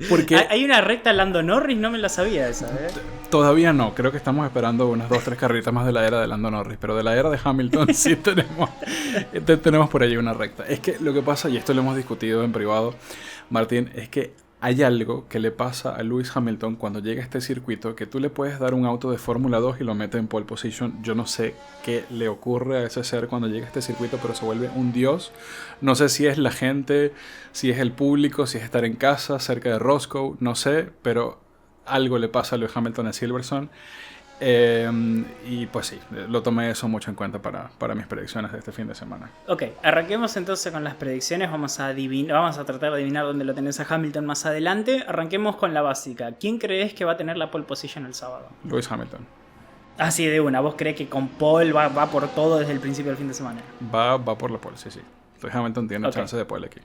Porque hay una recta Lando Norris, no me la sabía esa, ¿eh? Todavía no, creo que estamos esperando unas 2-3 carreritas más de la era de Lando Norris, pero de la era de Hamilton sí tenemos por allí una recta. Es que lo que pasa, y esto lo hemos discutido en privado, Martín, es que hay algo que le pasa a Lewis Hamilton cuando llega a este circuito, que tú le puedes dar un auto de Fórmula 2 y lo mete en pole position. Yo no sé qué le ocurre a ese ser cuando llega a este circuito, pero se vuelve un dios. No sé si es la gente, si es el público, si es estar en casa, cerca de Roscoe, no sé, pero algo le pasa a Lewis Hamilton en Silverstone. Y pues sí, lo tomé eso mucho en cuenta para mis predicciones de este fin de semana. Ok, arranquemos entonces con las predicciones. Vamos a tratar de adivinar dónde lo tenés a Hamilton más adelante. Arranquemos con la básica. ¿Quién crees que va a tener la pole position el sábado? Lewis Hamilton. Así de una, ¿vos crees que con pole va por todo desde el principio del fin de semana? Va por la pole, sí. Lewis Hamilton tiene chance de pole aquí.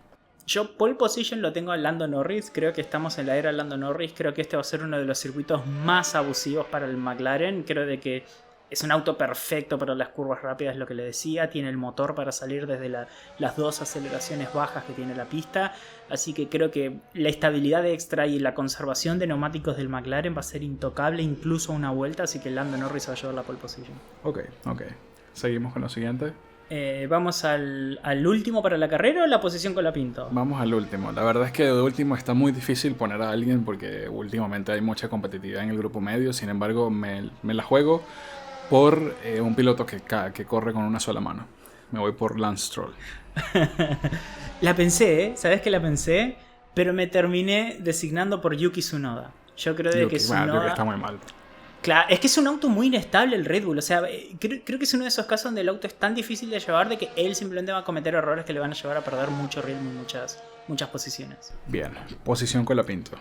Yo pole position lo tengo a Lando Norris. Creo que estamos en la era Lando Norris. Creo que este va a ser uno de los circuitos más abusivos para el McLaren. Creo de que es un auto perfecto para las curvas rápidas, lo que le decía. Tiene el motor para salir desde las dos aceleraciones bajas que tiene la pista. Así que creo que la estabilidad extra y la conservación de neumáticos del McLaren va a ser intocable incluso una vuelta. Así que Lando Norris va a llevar la pole position. Ok. Seguimos con lo siguiente. ¿Vamos al último para la carrera o la posición con la Pinto? Vamos al último. La verdad es que de último está muy difícil poner a alguien porque últimamente hay mucha competitividad en el grupo medio. Sin embargo, me la juego por un piloto que corre con una sola mano. Me voy por Lance Stroll. La pensé, ¿sabes que la pensé? Pero me terminé designando por Yuki Tsunoda. Yo creo que Tsunoda... Yuki está muy mal. Claro, es que es un auto muy inestable el Red Bull. O sea, creo que es uno de esos casos donde el auto es tan difícil de llevar de que él simplemente va a cometer errores que le van a llevar a perder mucho ritmo en muchas posiciones. Bien, posición con la Pinto.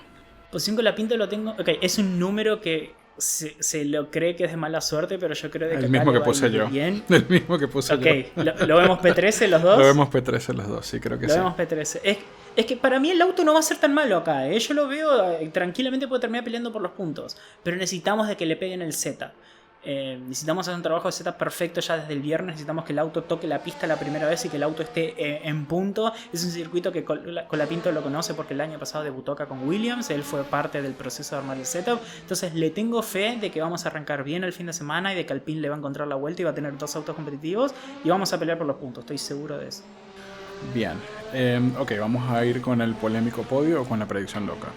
Posición con la Pinto lo tengo... Ok, es un número que se lo cree que es de mala suerte, pero yo creo de que el mismo que puse yo. Bien. El mismo que puse yo. Ok, ¿lo vemos P13 los dos? Lo vemos P13 los dos, sí, creo que sí. Lo vemos P13. Es que para mí el auto no va a ser tan malo acá, ¿eh? Yo lo veo, tranquilamente puede terminar peleando por los puntos. Pero necesitamos de que le peguen el Z. Necesitamos hacer un trabajo de Z perfecto ya desde el viernes. Necesitamos que el auto toque la pista la primera vez y que el auto esté en punto. Es un circuito que Colapinto lo conoce porque el año pasado debutó acá con Williams. Él fue parte del proceso de armar el setup. Entonces le tengo fe de que vamos a arrancar bien el fin de semana y de que Alpine le va a encontrar la vuelta y va a tener dos autos competitivos y vamos a pelear por los puntos. Estoy seguro de eso. Bien, ok, vamos a ir con el polémico podio o con la predicción loca.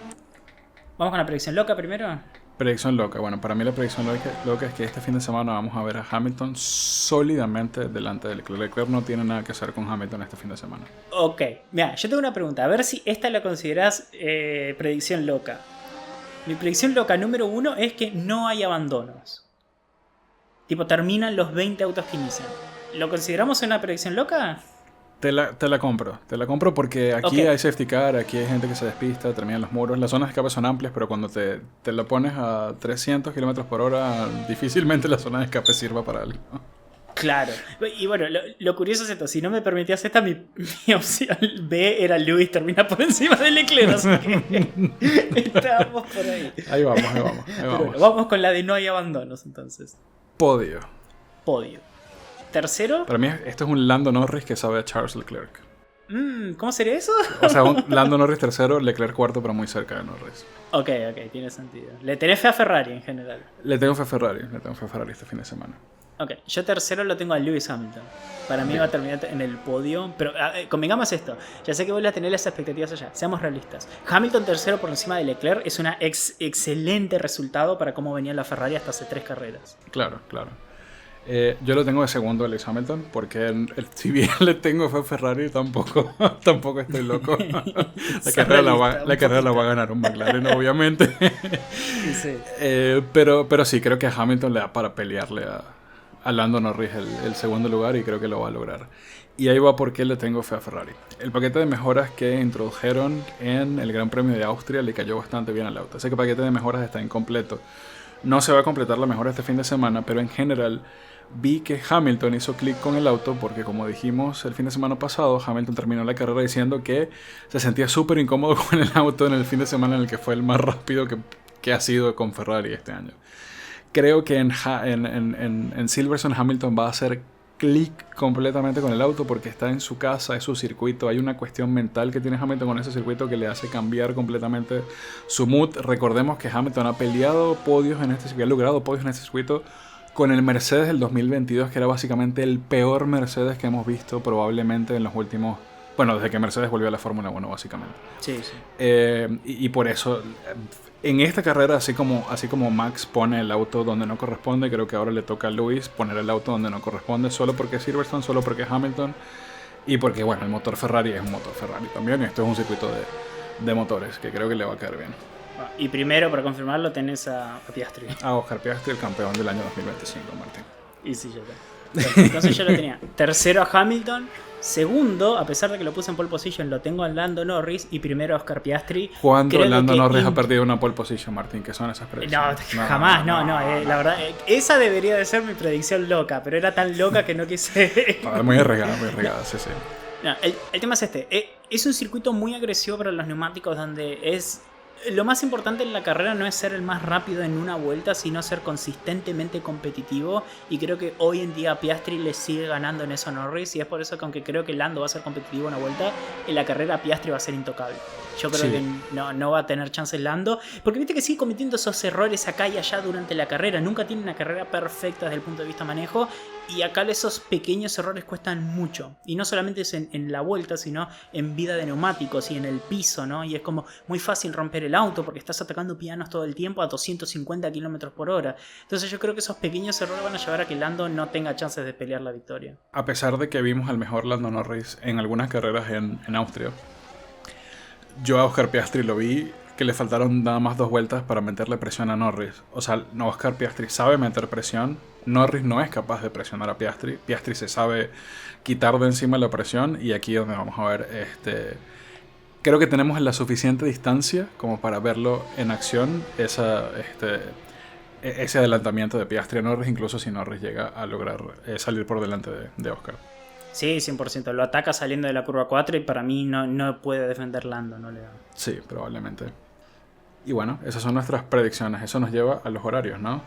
¿Vamos con la predicción loca primero? Predicción loca, bueno, para mí la predicción loca es que este fin de semana vamos a ver a Hamilton sólidamente delante de Leclerc. Leclerc no tiene nada que hacer con Hamilton este fin de semana. Ok, mira, yo tengo una pregunta, a ver si esta la considerás predicción loca. Mi predicción loca número 1 es que no hay abandonos. Tipo, terminan los 20 autos que inician. ¿Lo consideramos una predicción loca? Te la compro porque aquí hay safety car, aquí hay gente que se despista, terminan los muros. Las zonas de escape son amplias, pero cuando te lo pones a 300 km por hora, difícilmente la zona de escape sirva para algo. Claro. Y bueno, lo curioso es esto. Si no me permitías esta, mi opción B era Lewis termina por encima de Leclerc. Así que estábamos por ahí. Ahí vamos. Bueno, vamos con la de no hay abandonos, entonces. Podio. Tercero. Para mí esto es un Lando Norris que sabe a Charles Leclerc. ¿Cómo sería eso? O sea, un Lando Norris tercero, Leclerc cuarto, pero muy cerca de Norris. Ok, tiene sentido. ¿Le tenés fe a Ferrari en general? Le tengo fe a Ferrari este fin de semana. Ok, yo tercero lo tengo a Lewis Hamilton. Para mí va a terminar en el podio. Pero convengamos esto. Ya sé que vos a tener las expectativas allá. Seamos realistas. Hamilton tercero por encima de Leclerc es un excelente resultado para cómo venía la Ferrari hasta hace 3 carreras. Claro. Yo lo tengo de segundo a Lewis Hamilton porque si bien le tengo fe a Ferrari, tampoco estoy loco. La carrera la va a ganar un McLaren, obviamente. Sí. Pero sí, creo que a Hamilton le da para pelearle a Lando Norris el segundo lugar y creo que lo va a lograr. Y ahí va porque le tengo fe a Ferrari. El paquete de mejoras que introdujeron en el Gran Premio de Austria le cayó bastante bien al auto. Ese paquete de mejoras está incompleto. No se va a completar la mejora este fin de semana, pero en general vi que Hamilton hizo clic con el auto porque, como dijimos el fin de semana pasado, Hamilton terminó la carrera diciendo que se sentía súper incómodo con el auto en el fin de semana en el que fue el más rápido que ha sido con Ferrari este año. Creo que en Silverstone Hamilton va a hacer clic completamente con el auto porque está en su casa, es su circuito. Hay una cuestión mental que tiene Hamilton con ese circuito que le hace cambiar completamente su mood. Recordemos que Hamilton ha peleado podios en este circuito, ha logrado podios en este circuito con el Mercedes del 2022, que era básicamente el peor Mercedes que hemos visto probablemente en los últimos, Bueno, desde que Mercedes volvió a la Fórmula 1, básicamente. Sí, sí. Y por eso, en esta carrera, así como Max pone el auto donde no corresponde, creo que ahora le toca a Lewis poner el auto donde no corresponde, solo porque es Silverstone, solo porque es Hamilton, y porque, bueno, el motor Ferrari es un motor Ferrari también, y esto es un circuito de motores, que creo que le va a caer bien. Y primero, para confirmarlo, tenés a Piastri. A Oscar Piastri, el campeón del año 2025, Martín. Y sí, ya está. Entonces yo lo tenía. Tercero a Hamilton. Segundo, a pesar de que lo puse en pole position, lo tengo a Lando Norris. Y primero a Oscar Piastri. ¿Cuándo Lando Norris ha perdido una pole position, Martín? ¿Qué son esas No, predicciones? jamás, no. La verdad, esa debería de ser mi predicción loca. Pero era tan loca que no quise. Muy arriesgada, sí. No, el tema es este. Es un circuito muy agresivo para los neumáticos, donde es... Lo más importante en la carrera no es ser el más rápido en una vuelta, sino ser consistentemente competitivo. Y creo que hoy en día Piastri le sigue ganando en eso a Norris. Y es por eso que, aunque creo que Lando va a ser competitivo en una vuelta, en la carrera Piastri va a ser intocable. Yo creo que no va a tener chances Lando. Porque viste que sigue cometiendo esos errores acá y allá durante la carrera. Nunca tiene una carrera perfecta desde el punto de vista manejo. Y acá esos pequeños errores cuestan mucho. Y no solamente es en la vuelta, sino en vida de neumáticos y en el piso, ¿no? Y es como muy fácil romper el auto porque estás atacando pianos todo el tiempo a 250 km por hora. Entonces yo creo que esos pequeños errores van a llevar a que Lando no tenga chances de pelear la victoria. A pesar de que vimos al mejor Lando Norris en algunas carreras en Austria, yo a Oscar Piastri lo vi que le faltaron nada más 2 vueltas para meterle presión a Norris. O sea, no, Oscar Piastri sabe meter presión. Norris no es capaz de presionar a Piastri. Piastri se sabe quitar de encima la presión. Y aquí es donde vamos a ver, creo que tenemos la suficiente distancia como para verlo en acción, ese adelantamiento de Piastri a Norris, incluso si Norris llega a lograr salir por delante de Oscar. Sí, 100%. Lo ataca saliendo de la curva 4 y para mí no puede defender Lando. No le da. Sí, probablemente. Y bueno, esas son nuestras predicciones. Eso nos lleva a los horarios, ¿no?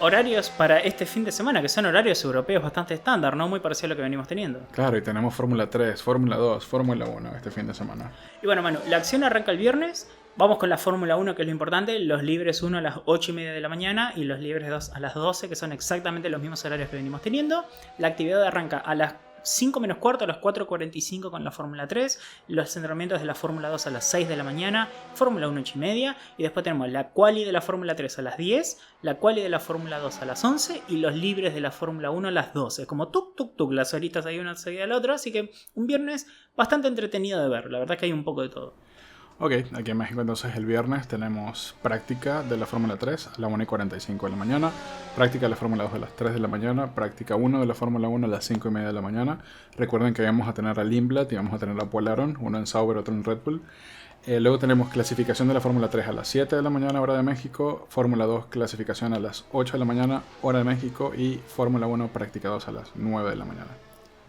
Horarios para este fin de semana, que son horarios europeos bastante estándar, ¿no? Muy parecido a lo que venimos teniendo. Claro, y tenemos Fórmula 3, Fórmula 2, Fórmula 1 este fin de semana. Y bueno, Manu, la acción arranca el viernes. Vamos con la Fórmula 1, que es lo importante. Los libres 1 a las 8:30 de la mañana y los libres 2 a las 12, que son exactamente los mismos horarios que venimos teniendo. La actividad arranca a las 5 menos cuarto, a las 4:45 con la Fórmula 3, los entrenamientos de la Fórmula 2 a las 6 de la mañana, Fórmula 1 8:30, y después tenemos la quali de la Fórmula 3 a las 10, la quali de la Fórmula 2 a las 11 y los libres de la Fórmula 1 a las 12. Como tuk, las horitas ahí una seguida de la otra, así que un viernes bastante entretenido de ver, la verdad que hay un poco de todo. Ok, aquí en México entonces el viernes tenemos práctica de la Fórmula 3 a las 1:45 de la mañana, práctica de la Fórmula 2 a las 3 de la mañana, práctica 1 de la Fórmula 1 a las 5:30 de la mañana. Recuerden que vamos a tener a Lindblad y vamos a tener a Paul Aron, uno en Sauber, otro en Red Bull. Luego tenemos clasificación de la Fórmula 3 a las 7 de la mañana, hora de México, Fórmula 2 clasificación a las 8 de la mañana, hora de México, y Fórmula 1 práctica 2 a las 9 de la mañana.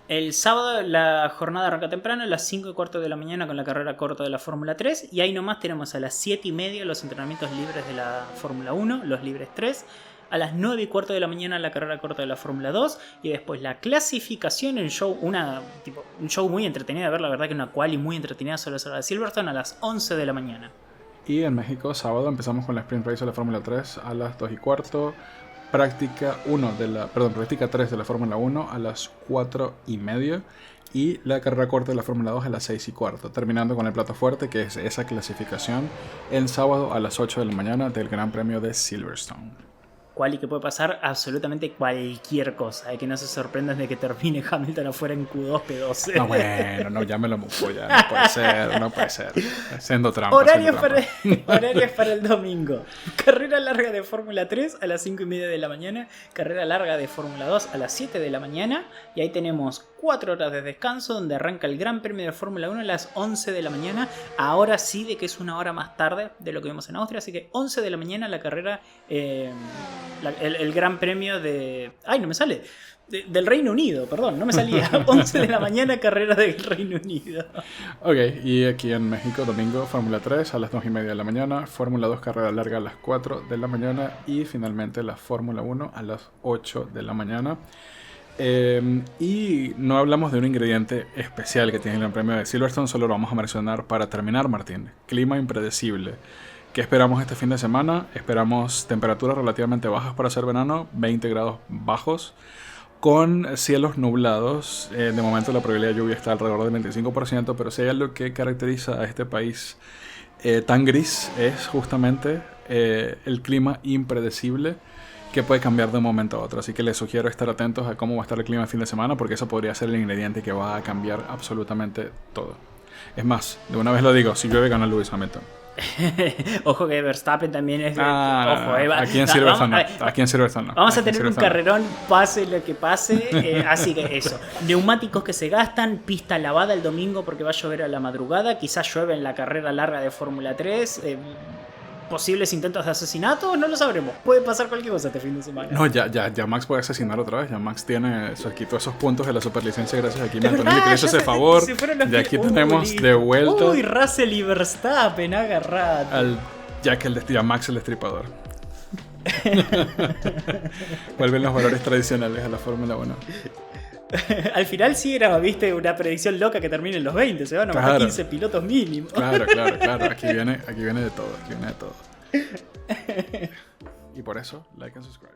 El sábado la jornada arranca temprano, a las 5:15 de la mañana con la carrera corta de la Fórmula 3. Y ahí nomás tenemos a las 7:30 los entrenamientos libres de la Fórmula 1, los libres 3. A las 9:15 de la mañana la carrera corta de la Fórmula 2. Y después la clasificación en show, un show muy entretenido de ver, la verdad que una quali muy entretenida sobre la de Silverstone a las 11 de la mañana. Y en México, sábado, empezamos con la Sprint Race de la Fórmula 3 a las 2:15. Práctica 3 de la Fórmula 1 a las 4:30 y la carrera corta de la Fórmula 2 a las 6:15, terminando con el plato fuerte, que es esa clasificación el sábado a las 8 de la mañana del Gran Premio de Silverstone. Quali que puede pasar absolutamente cualquier cosa, que no se sorprendan de que termine Hamilton afuera en Q2 P12. No, bueno, no, ya me lo mufo, ya no puede ser. Haciendo trampa. Horarios para el domingo. Carrera larga de Fórmula 3 a las 5:30 de la mañana, carrera larga de Fórmula 2 a las 7 de la mañana, y ahí tenemos 4 horas de descanso, donde arranca el Gran Premio de Fórmula 1 a las 11 de la mañana. Ahora sí, de que es una hora más tarde de lo que vimos en Austria, así que 11 de la mañana la carrera, el Gran Premio de... ¡Ay, no me sale! Del Reino Unido, perdón, no me salía. 11 de la mañana, carrera del Reino Unido. Ok, y aquí en México, domingo, Fórmula 3 a las 2:30 de la mañana, Fórmula 2 carrera larga a las 4 de la mañana y finalmente la Fórmula 1 a las 8 de la mañana. Y no hablamos de un ingrediente especial que tiene el Gran Premio de Silverstone, solo lo vamos a mencionar para terminar, Martín. Clima impredecible. ¿Qué esperamos este fin de semana? Esperamos temperaturas relativamente bajas para ser verano, 20 grados bajos, con cielos nublados. De momento la probabilidad de lluvia está alrededor del 25%, pero si hay algo que caracteriza a este país tan gris es justamente el clima impredecible que puede cambiar de un momento a otro. Así que les sugiero estar atentos a cómo va a estar el clima el fin de semana, porque eso podría ser el ingrediente que va a cambiar absolutamente todo. Es más, de una vez lo digo, si llueve gana Lewis Hamilton. Ojo que Verstappen también es... ojo, aquí en Silverstone no. Aquí en Silverstone no. Vamos a tener un carrerón, pase lo que pase. Así que eso. Neumáticos que se gastan, pista lavada el domingo porque va a llover a la madrugada. Quizás llueve en la carrera larga de Fórmula 3. Posibles intentos de asesinato, no lo sabremos. Puede pasar cualquier cosa este fin de semana. No, ya Max puede asesinar otra vez. Ya Max quitó esos puntos de la superlicencia gracias a Kimi Antonelli, que le hizo ese favor. Y aquí tenemos de vuelta. Uy, Russell y Verstappen agarrado. Ya Max el destripador. Vuelven los valores tradicionales a la Fórmula 1. Al final sí era, viste, una predicción loca que termine en los 20. Se van a matar 15 pilotos mínimos. Claro. Aquí viene de todo. Y por eso, like and subscribe.